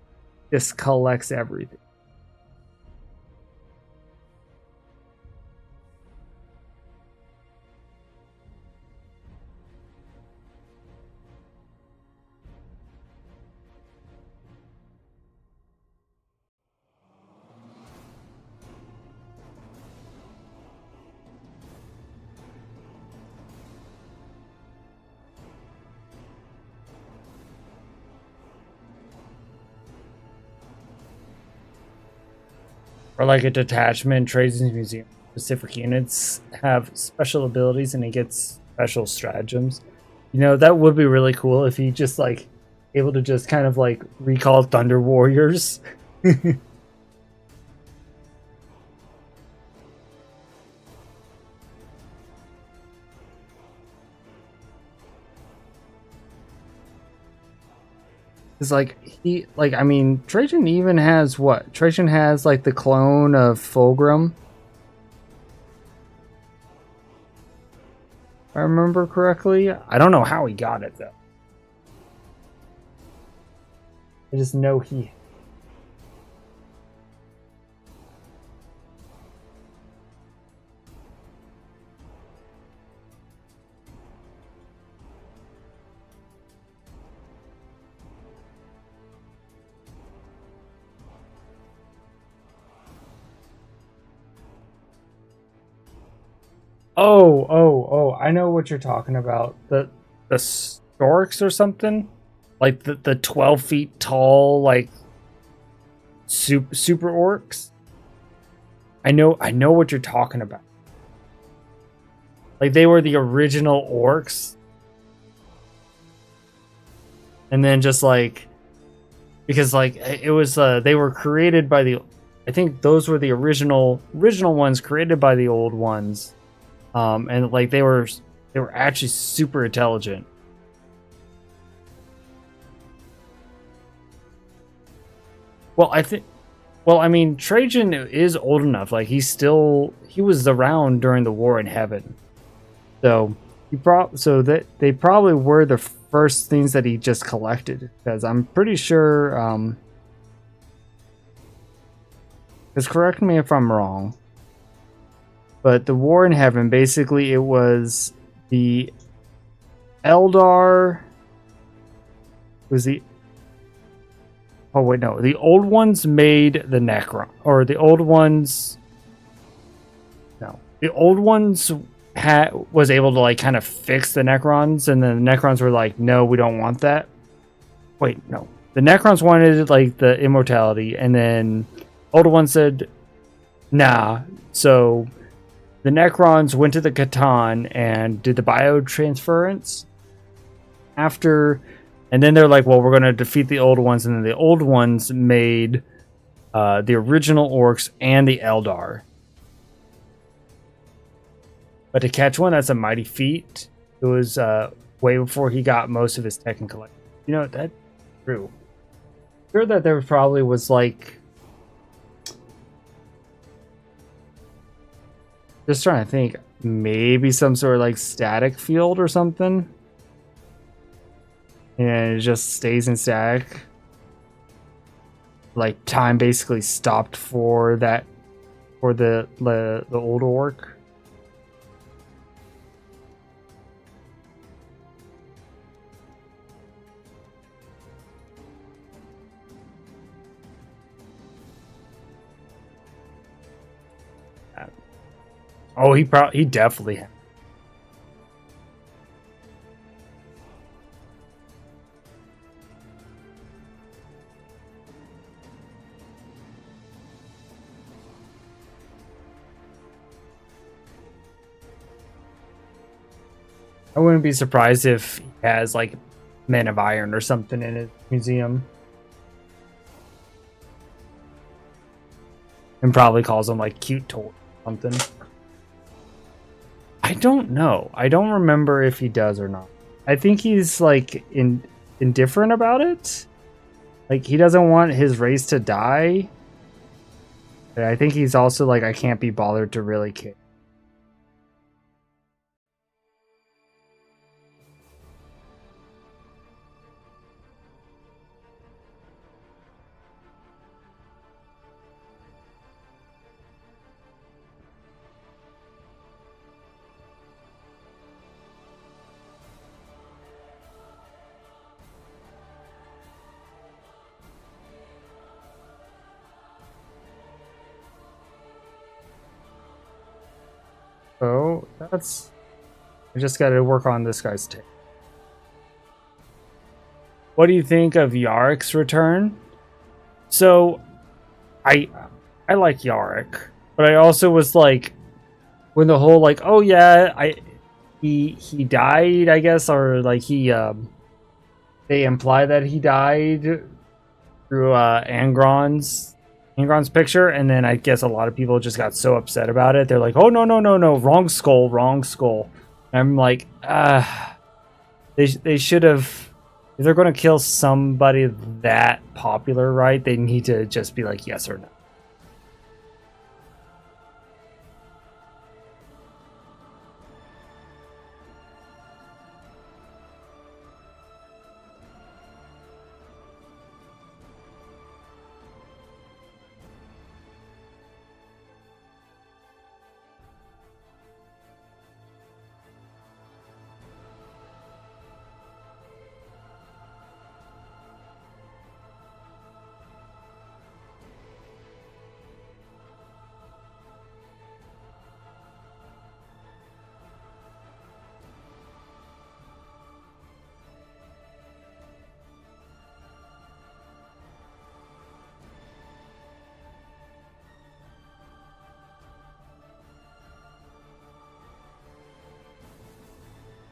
just collects everything. Or like a detachment, trades in museum. Specific units have special abilities and he gets special stratagems. You know, that would be really cool if he just like able to just kind of like recall Thunder Warriors. It's like I mean, Trajan even has what? Trajan has like the clone of Fulgrim. If I remember correctly. I don't know how he got it though. I just know he. Oh, I know what you're talking about. The storks or something? Like the 12 feet tall, like super orcs? I know what you're talking about. Like they were the original orcs. And then just like because like it was they were created by the, I think those were the original ones created by the old ones. And like they were actually super intelligent. Well, I mean, Trajan is old enough. Like he was around during the War in Heaven, so that they probably were the first things that he just collected. Because I'm pretty sure. Because correct me if I'm wrong. But the War in Heaven, basically, it was the Eldar. Was the. Oh, wait, no. The old ones made the Necron. Or the old ones. No. The old ones was able to, like, kind of fix the Necrons. And then the Necrons were like, no, we don't want that. Wait, no. The Necrons wanted, like, the immortality. And then older ones said, nah. So the Necrons went to the Catan and did the biotransference after, and then they're like, well, we're going to defeat the old ones, and then the old ones made the original orcs and the Eldar. But to catch one, that's a mighty feat. It was way before he got most of his tech and collection. You know, that's true. I'm sure that there probably was like, just trying to think, maybe some sort of like static field or something. and it just stays in static. Like time basically stopped for that, for the old orc. Oh, he definitely. I wouldn't be surprised if he has like Men of Iron or something in his museum. And probably calls them like cute toy or something. I don't know. I don't remember if he does or not. I think he's like indifferent about it. Like he doesn't want his race to die. But I think he's also like, I can't be bothered to really care. So that's, I just got to work on this guy's take. What do you think of Yarick's return? So, I like Yarick, but I also was like, when the whole like, oh yeah, he died, I guess, or like they imply that he died through Angron's picture, and then I guess a lot of people just got so upset about it. They're like, oh no, wrong skull, wrong skull. And I'm like, they should have. If they're going to kill somebody that popular, right? They need to just be like yes or no.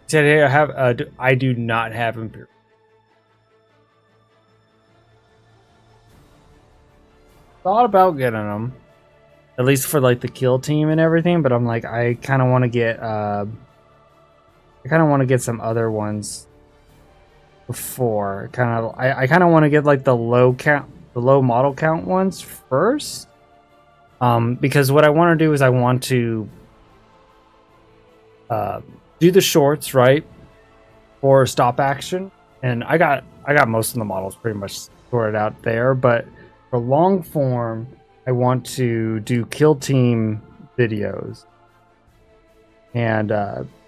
He said, "Hey, I do not have Imperial." Thought about getting them, at least for like the kill team and everything. But I'm like, I kind of want to get, some other ones before. I kind of want to get like the low model count ones first. Because what I want to do is I want to do the shorts, right, for stop action, and I got most of the models pretty much sorted out there. But for long form, I want to do kill team videos and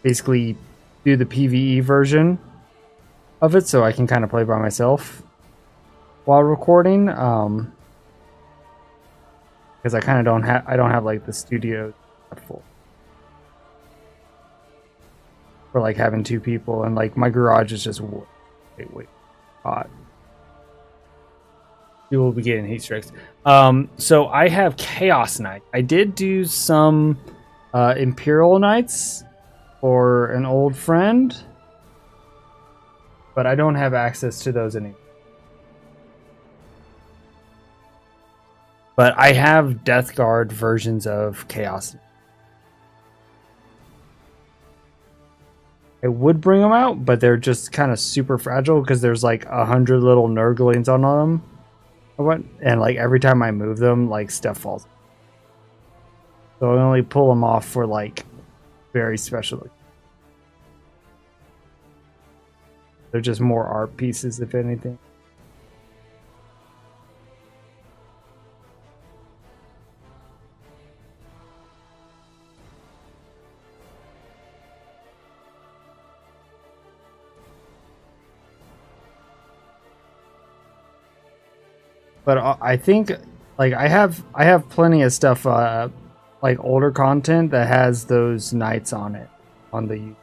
basically do the PvE version of it, so I can kind of play by myself while recording. Because I kind of don't have like the studio full for like having two people, and like my garage is just way hot. You will be getting heat strikes. So I have Chaos Knight. I did do some Imperial Knights for an old friend, but I don't have access to those anymore. But I have Death Guard versions of Chaos Knight. I would bring them out, but they're just kind of super fragile because there's like 100 little Nurglings on them. And like every time I move them, like stuff falls. So I only pull them off for like very special. They're just more art pieces, if anything. But I think like I have plenty of stuff like older content that has those knights on it on the.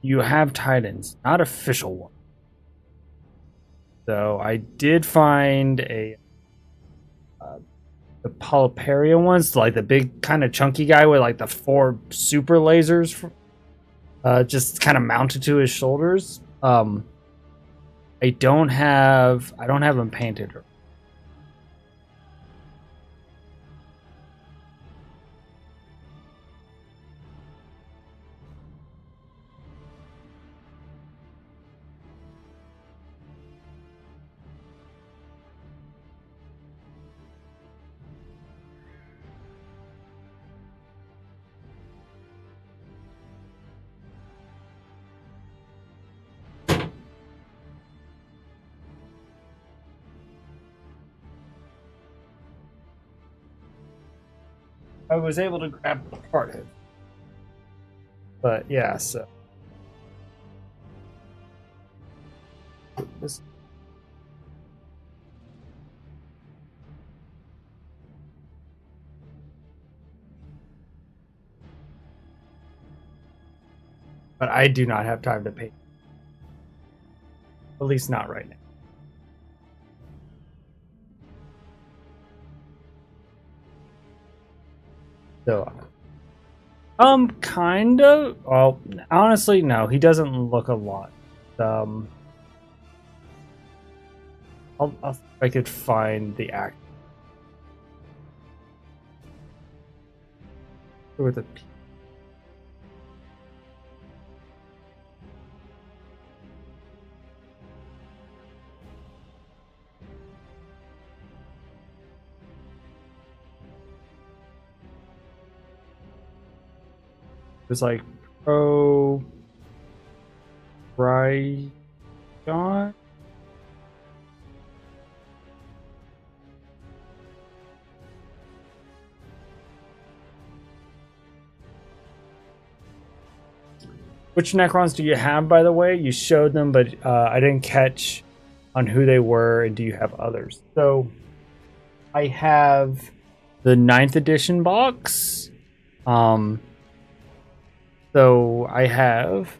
You have Titans, not official one. So I did find the Polyparian ones, like the big kind of chunky guy with like the 4 super lasers, just kind of mounted to his shoulders. I don't have them painted. I was able to grab part of it. But yeah, so this. But I do not have time to paint. At least not right now. So, kind of. Well, honestly, no. He doesn't look a lot. I'll see if I could find the act with a P. It was like Pro Right on. Which Necrons do you have, by the way? You showed them, but I didn't catch on who they were, and do you have others? So I have the 9th edition box. So I have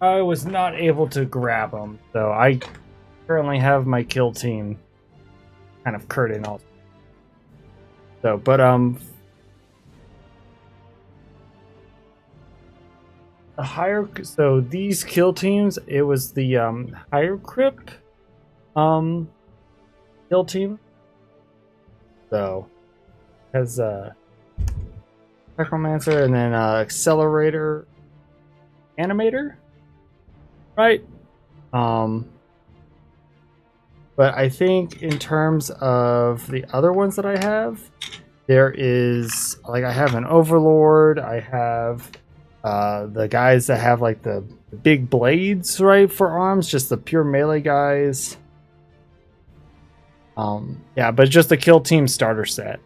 I was not able to grab them, so I currently have my kill team kind of curtain also. So, but the higher, so these kill teams, it was the higher crypt kill team. So has Necromancer and then Accelerator Animator. Right. But I think in terms of the other ones that I have, there is like I have an Overlord, I have the guys that have like the big blades, right, for arms, just the pure melee guys. Yeah, but just the Kill Team starter set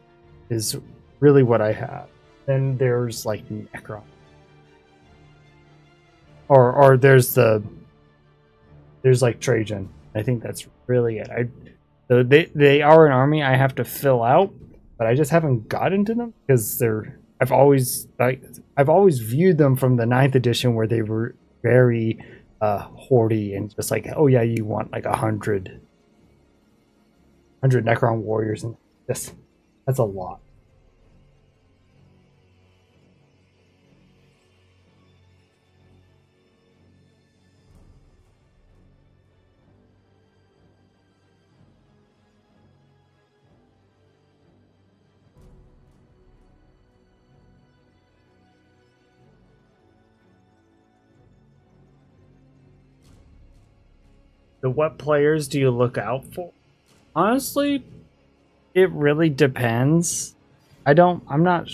is really what I have. Then there's like Necron, or there's like Trajan. I think that's really it. So they are an army I have to fill out, but I just haven't gotten to them because I've always viewed them from the 9th edition where they were very hoardy and just like, oh yeah, you want like 100 Necron warriors, and that's a lot. So what players do you look out for? Honestly, it really depends. I'm not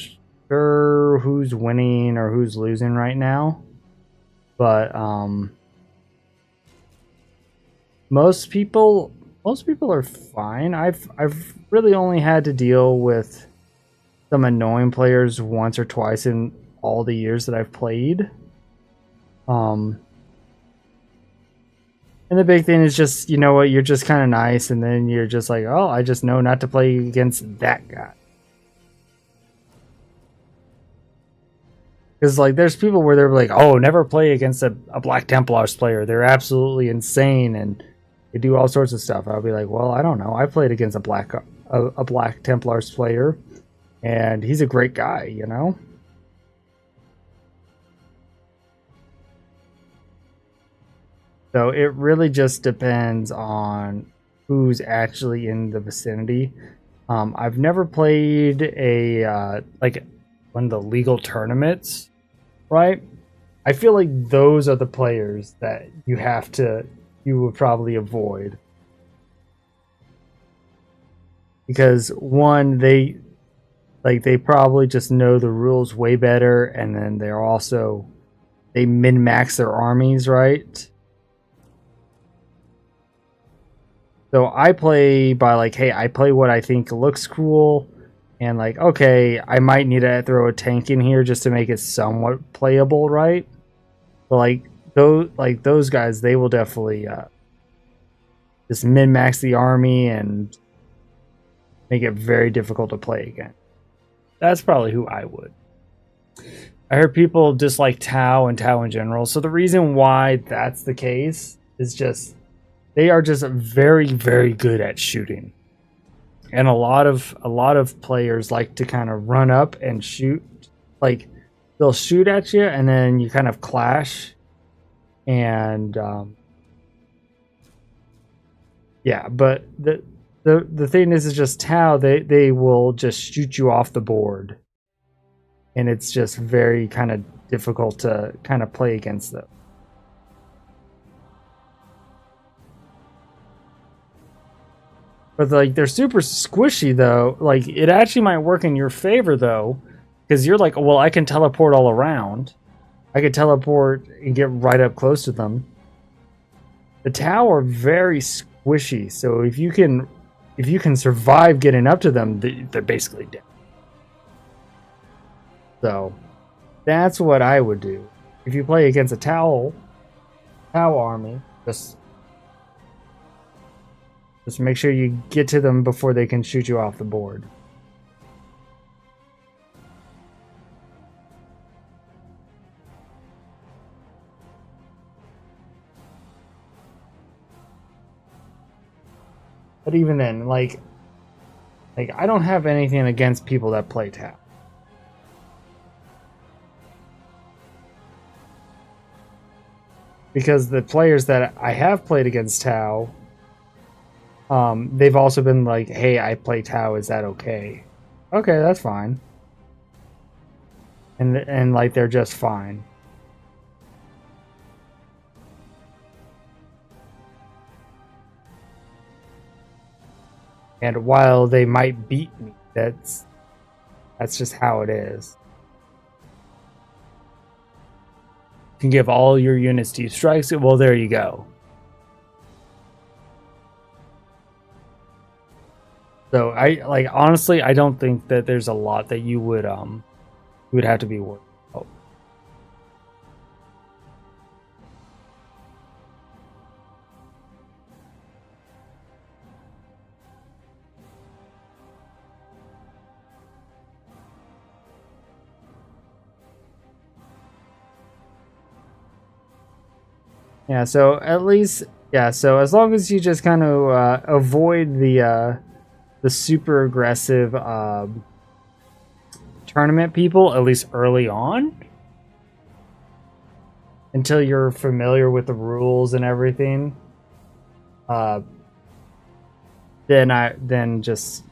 sure who's winning or who's losing right now, but most people are fine. I've really only had to deal with some annoying players once or twice in all the years that I've played. And the big thing is just, you know what, you're just kind of nice, and then you're just like, oh, I just know not to play against that guy. Because, like, there's people where they're like, oh, never play against a Black Templars player. They're absolutely insane, and they do all sorts of stuff. I'll be like, well, I don't know. I played against a Black Templars player, and he's a great guy, you know? So it really just depends on who's actually in the vicinity. I've never played a like one of the legal tournaments, right? I feel like those are the players that you would probably avoid, because one, they probably just know the rules way better, and then they min-max their armies, right? So I play by like, hey, I play what I think looks cool, and like, okay, I might need to throw a tank in here just to make it somewhat playable, right? But those guys, they will definitely just min-max the army and make it very difficult to play again. That's probably who I would. I heard people dislike Tau and Tau in general. So the reason why that's the case is just they are just very, very good at shooting. And a lot of players like to kind of run up and shoot. Like, they'll shoot at you and then you kind of clash. And yeah, but the thing is just Tau, they will just shoot you off the board. And it's just very kind of difficult to kind of play against them. But like, they're super squishy though. Like, it actually might work in your favor though, because you're like, well, I can teleport all around. I can teleport and get right up close to them. The Tau are very squishy, so if you can survive getting up to them, they're basically dead. So that's what I would do. If you play against a Tau army, just make sure you get to them before they can shoot you off the board. But even then, like I don't have anything against people that play Tau. Because the players that I have played against Tau, they've also been like, hey, I play Tau, is that okay? Okay, that's fine. And like, they're just fine. And while they might beat me, that's just how it is. You can give all your units deep strikes. Well, there you go. So I like honestly, I don't think that there's a lot that you would have to be worried about. Yeah, so at least yeah, so as long as you just kind of avoid the super aggressive tournament people at least early on until you're familiar with the rules and everything, uh then just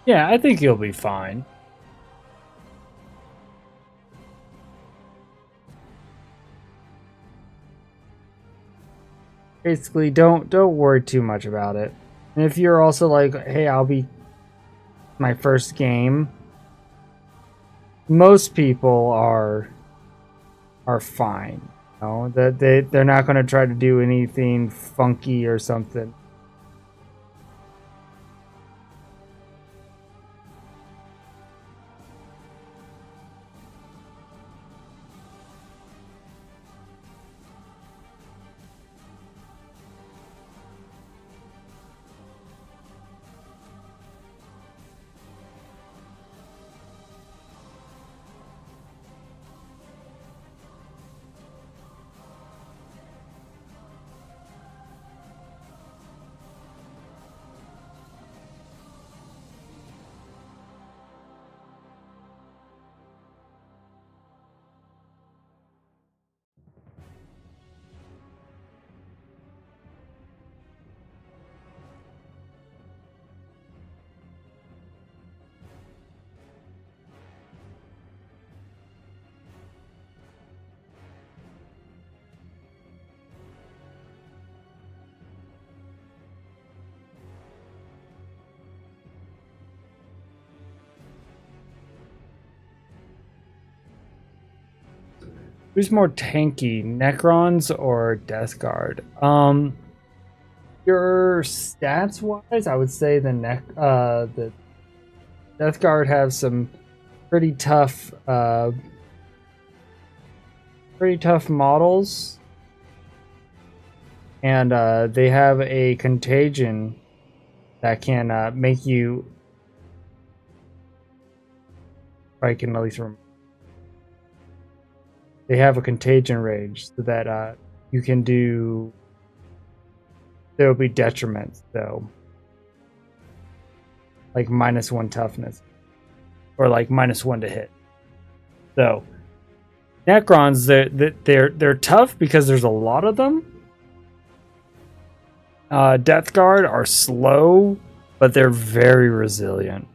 yeah, I think you'll be fine. Basically, don't worry too much about it. And if you're also like, hey, I'll be my first game, most people are fine. You know, that they're not going to try to do anything funky or something. Who's more tanky, Necrons or Death Guard? Your stats wise, I would say the Death Guard have some pretty tough models, and they have a contagion that can make you. I can at least remember. They have a contagion range so that you can do. There will be detriments though, like -1 toughness, or like -1 to hit. So Necrons, they're tough because there's a lot of them. Death Guard are slow, but they're very resilient.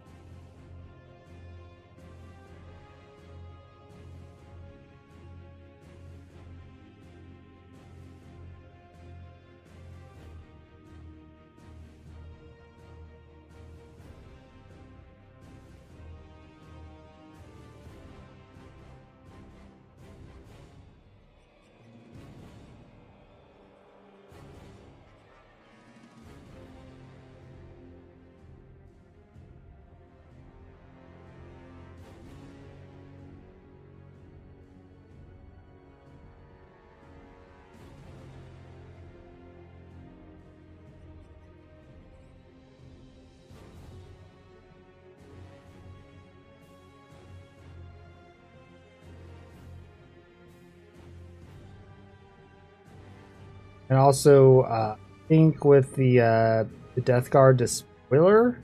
And also, I think with the Death Guard Despoiler,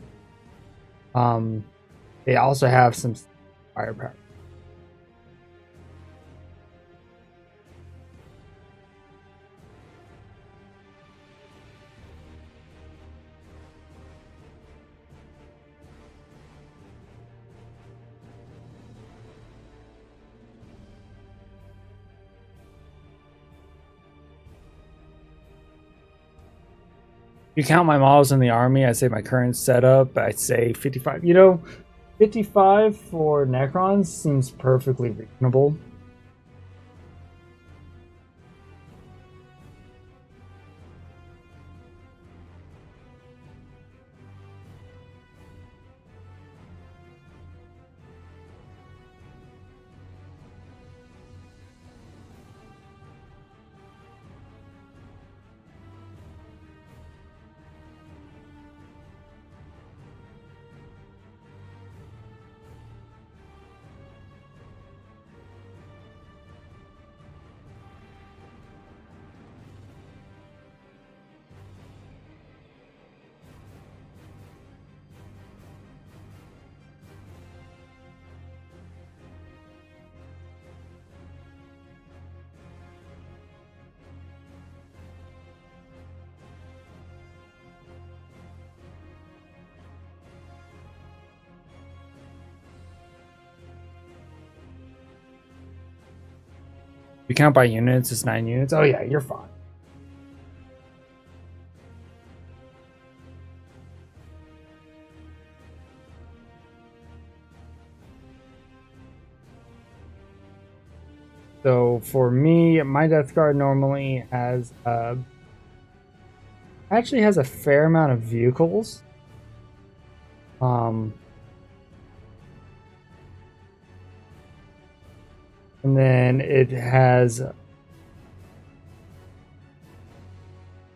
they also have some firepower. If you count my models in the army, I'd say my current setup, I'd say 55. 55 for Necrons seems perfectly reasonable. If you count by units, it's 9 units. Oh yeah, you're fine. So for me, my Death Guard normally has actually has a fair amount of vehicles. And then it has a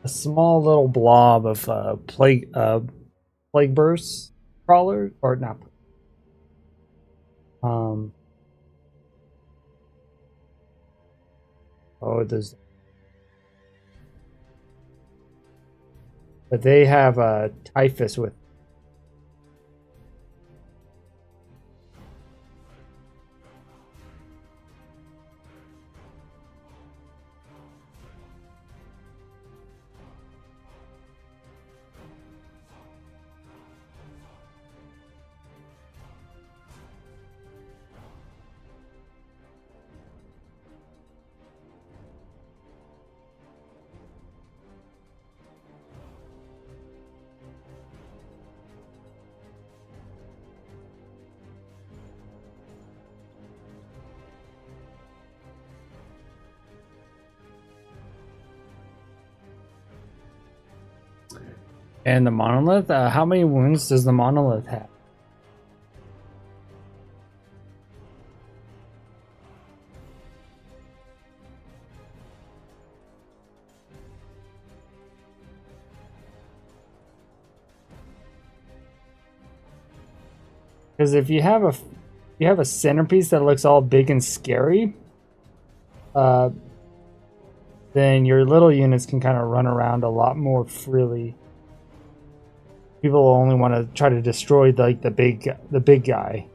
small little blob of plague burst crawlers, or not. Oh, there's, but they have a typhus with. And the monolith, how many wounds does the monolith have? Because if you have a centerpiece that looks all big and scary, then your little units can kind of run around a lot more freely. People will only want to try to destroy the big guy.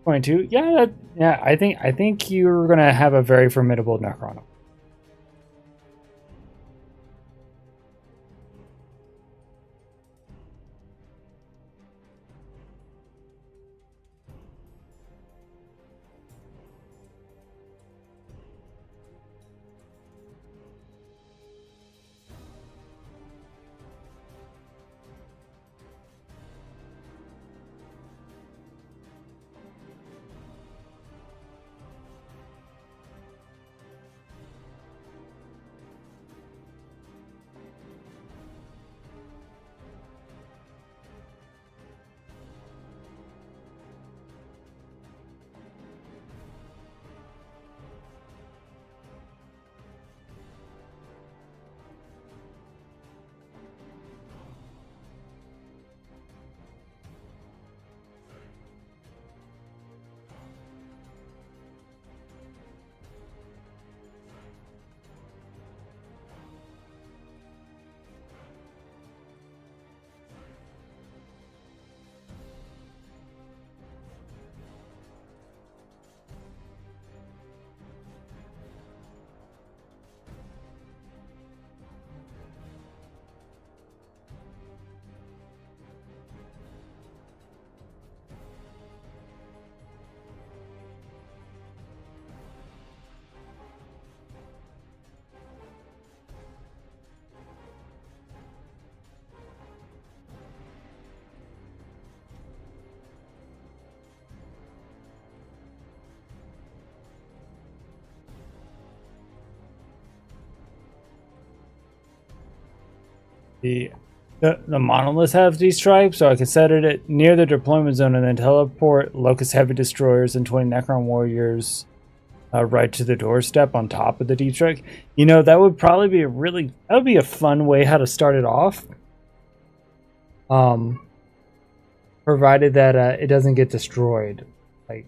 22. Yeah. I think you're gonna have a very formidable Necron. the the monoliths have these stripes, so I can set it near the deployment zone and then teleport Locust Heavy Destroyers and 20 Necron Warriors right to the doorstep on top of the deep strike. You know, that would probably be that would be a fun way how to start it off. Provided that it doesn't get destroyed. Like,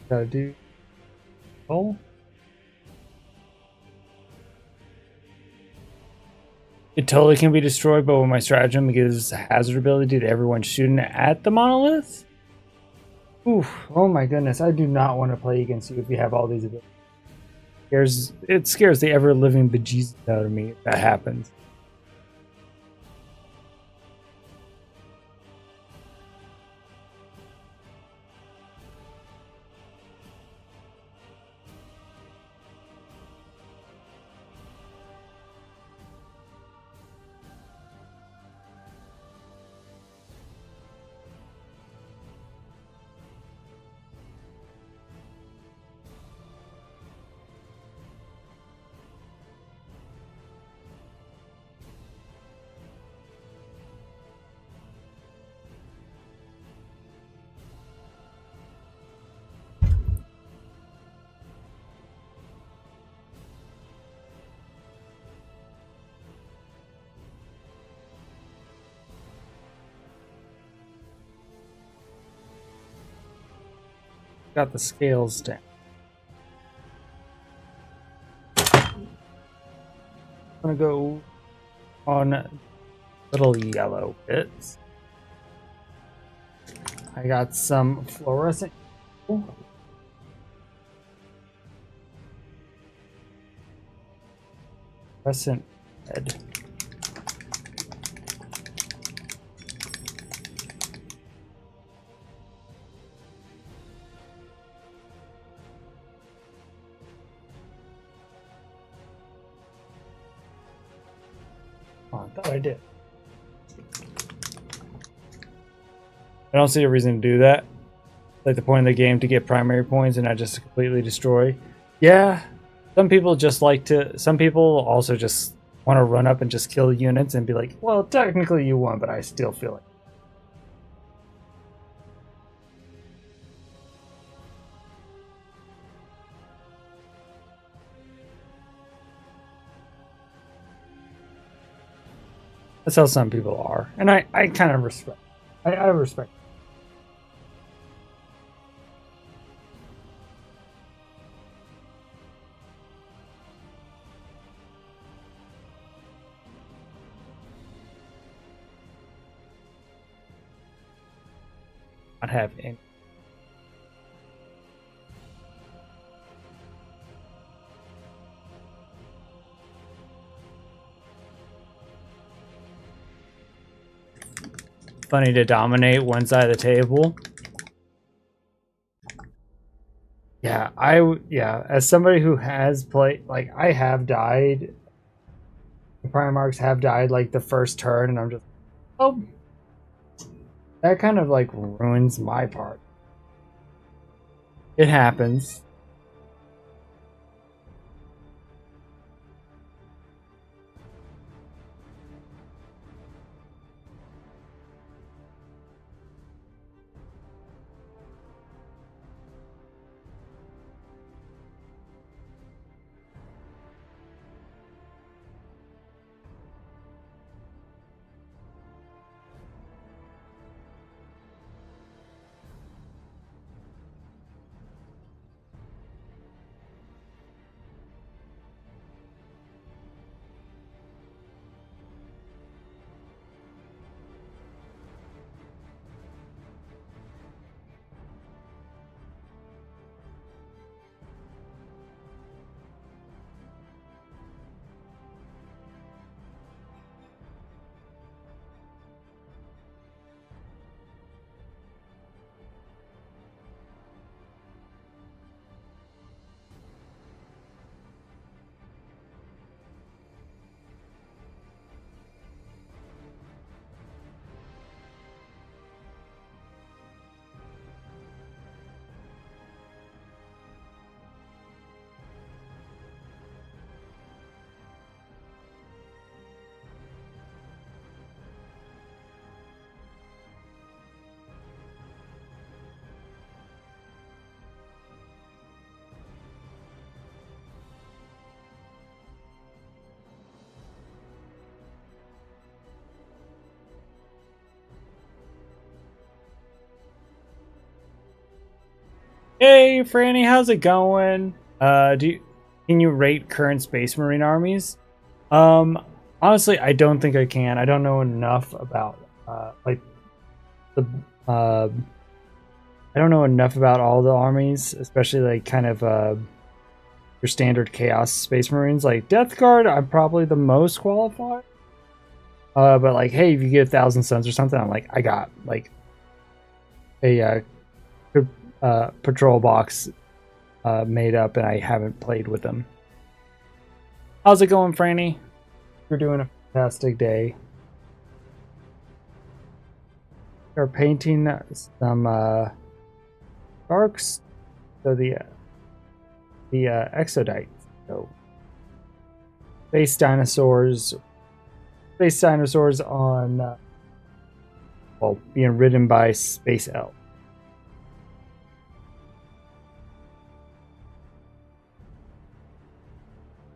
gotta do. Oh. It totally can be destroyed, but when my stratagem gives hazard ability to everyone shooting at the monolith? Oof, oh my goodness, I do not want to play against you if you have all these abilities. It scares the ever-living bejesus out of me if that happens. Got the scales down. I'm gonna go on little yellow bits. I got some fluorescent. Fluorescent red. Oh, I thought I did. I don't see a reason to do that. Like the point of the game to get primary points and not just completely destroy. Yeah, some people just like to. Some people also just want to run up and just kill units and be like, well, technically you won, but I still feel it. That's how some people are, and I kind of respect. I respect. Not have any. Funny to dominate one side of the table. Yeah, as somebody who has played, like, I have died. The Primarchs have died like the first turn, and I'm just, oh, that kind of like ruins my part. It happens. Hey, Franny, how's it going? Can you rate current Space Marine armies? Um, Honestly, I don't think I can. I don't know enough about like the I don't know enough about all the armies, especially like kind of your standard Chaos Space Marines. Like Death Guard, I'm probably the most qualified. But like, hey, if you get 1,000 Suns or something, I'm like, I got like a patrol box made up, and I haven't played with them. How's it going, Franny? You're doing a fantastic day. We're painting some sharks, so the Exodite, so space dinosaurs on well, being ridden by space elves.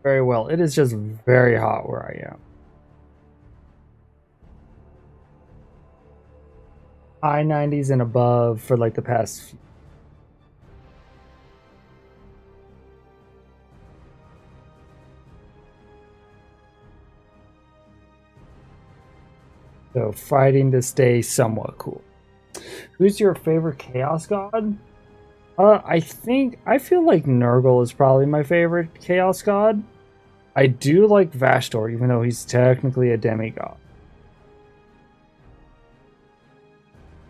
Very well. It is just very hot where I am. High 90s and above for like the past few. So fighting to stay somewhat cool. Who's your favorite Chaos God? I feel like Nurgle is probably my favorite Chaos God. I do like Vashtor, even though he's technically a demigod.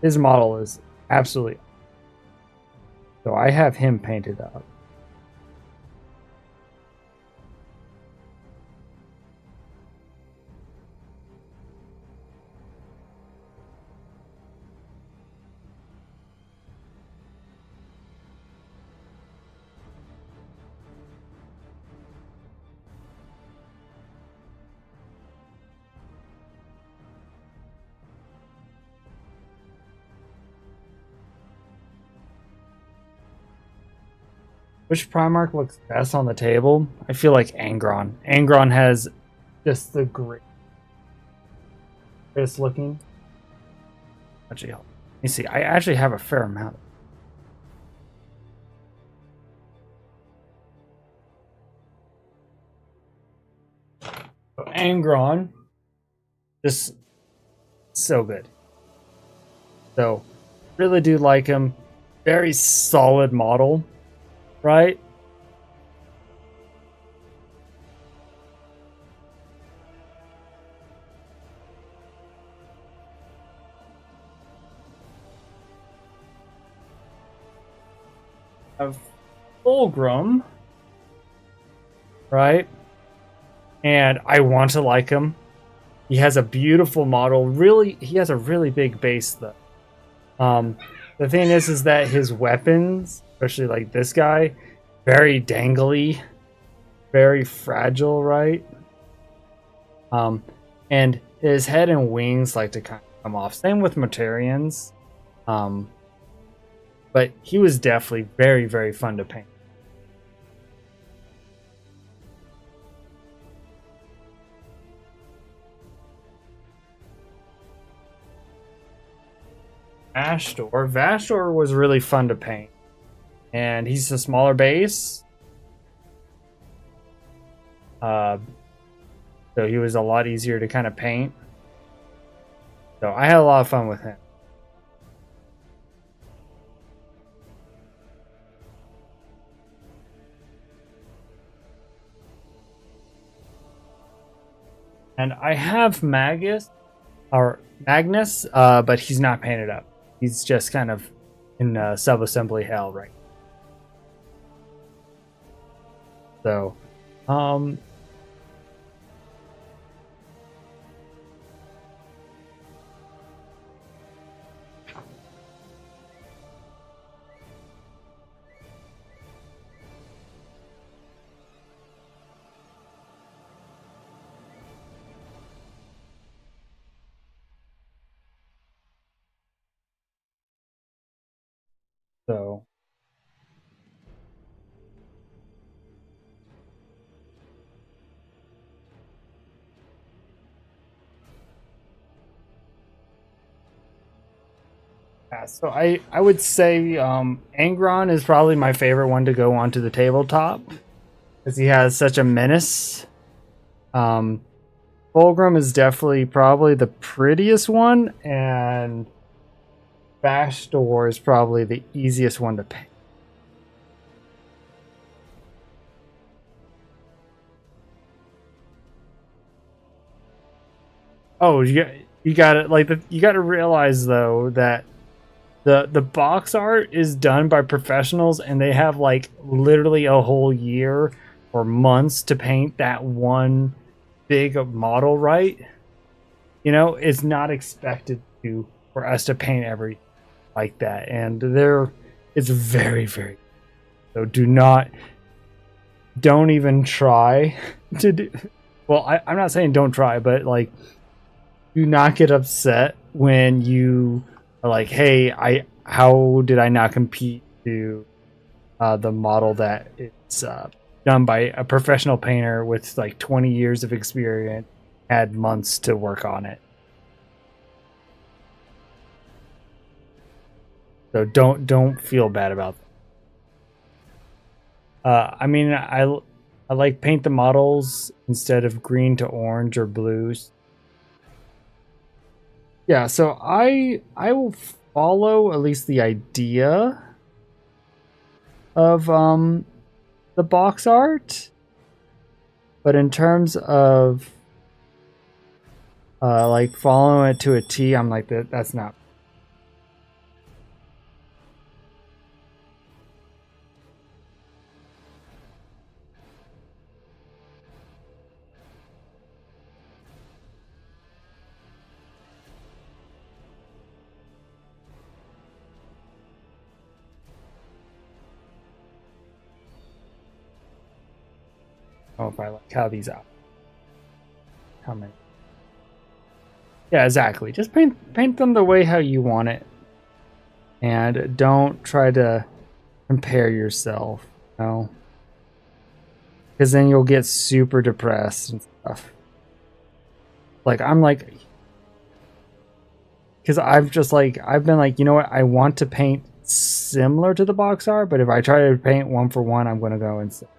His model is absolutely... So I have him painted up. Which Primarch looks best on the table? I feel like Angron. Angron has just the great... It's looking. Actually, let me see. I actually have a fair amount. So Angron, just so good. So really do like him. Very solid model, right? Of Fulgrim, right? And I want to like him. He has a beautiful model. Really, he has a really big base though. The thing is that his weapons, especially like this guy, very dangly, very fragile, right? And his head and wings like to kind of come off. Same with Materians. But he was definitely very, very fun to paint. Vastor was really fun to paint. And he's a smaller base. So he was a lot easier to kind of paint. So I had a lot of fun with him. And I have Magnus, but he's not painted up. He's just kind of in sub-assembly hell right now. So, so yeah, so I would say Angron is probably my favorite one to go onto the tabletop because he has such a menace. Fulgrim is definitely probably the prettiest one, and Vastor is probably the easiest one to paint. Oh, you got it. Like you got to realize though that the box art is done by professionals, and they have like literally a whole year or months to paint that one big model, right? You know, it's not expected for us to paint every like that, and it's very, very. So don't even try to do. Well, I'm not saying don't try, but like, do not get upset when you are like, hey, how did I not compete to the model that it's done by a professional painter with like 20 years of experience, had months to work on it. So don't feel bad about that. I mean, I like paint the models instead of green to orange or blues. Yeah, so I will follow at least the idea of the box art, but in terms of like following it to a T, I'm like that's not. Oh, if I like how these out. How many? Yeah, exactly. Just paint them the way how you want it, and don't try to compare yourself. You know, because then you'll get super depressed and stuff. Like I'm like, because I've been like, you know what, I want to paint similar to the box art, but if I try to paint one for one, I'm gonna go insane.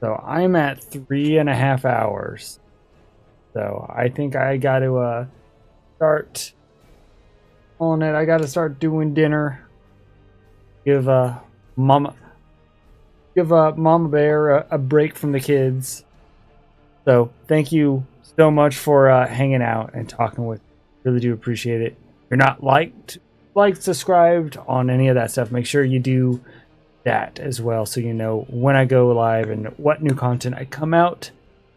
So I'm at 3.5 hours. So I think I got to start on it. I got to start doing dinner. Give mama give Mama Bear a break from the kids. So thank you so much for hanging out and talking with me. Really do appreciate it. If you're not liked, subscribed on any of that stuff, make sure you do that as well, so you know when I go live and what new content I come out.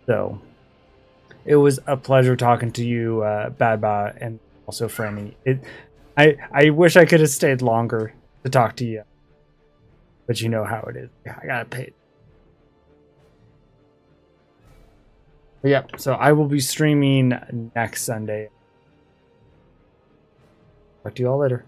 So it was a pleasure talking to you, Badbot, and also Franny. I wish I could have stayed longer to talk to you, but you know how it is. I gotta pay. But yeah, so I will be streaming next Sunday. Talk to you all later.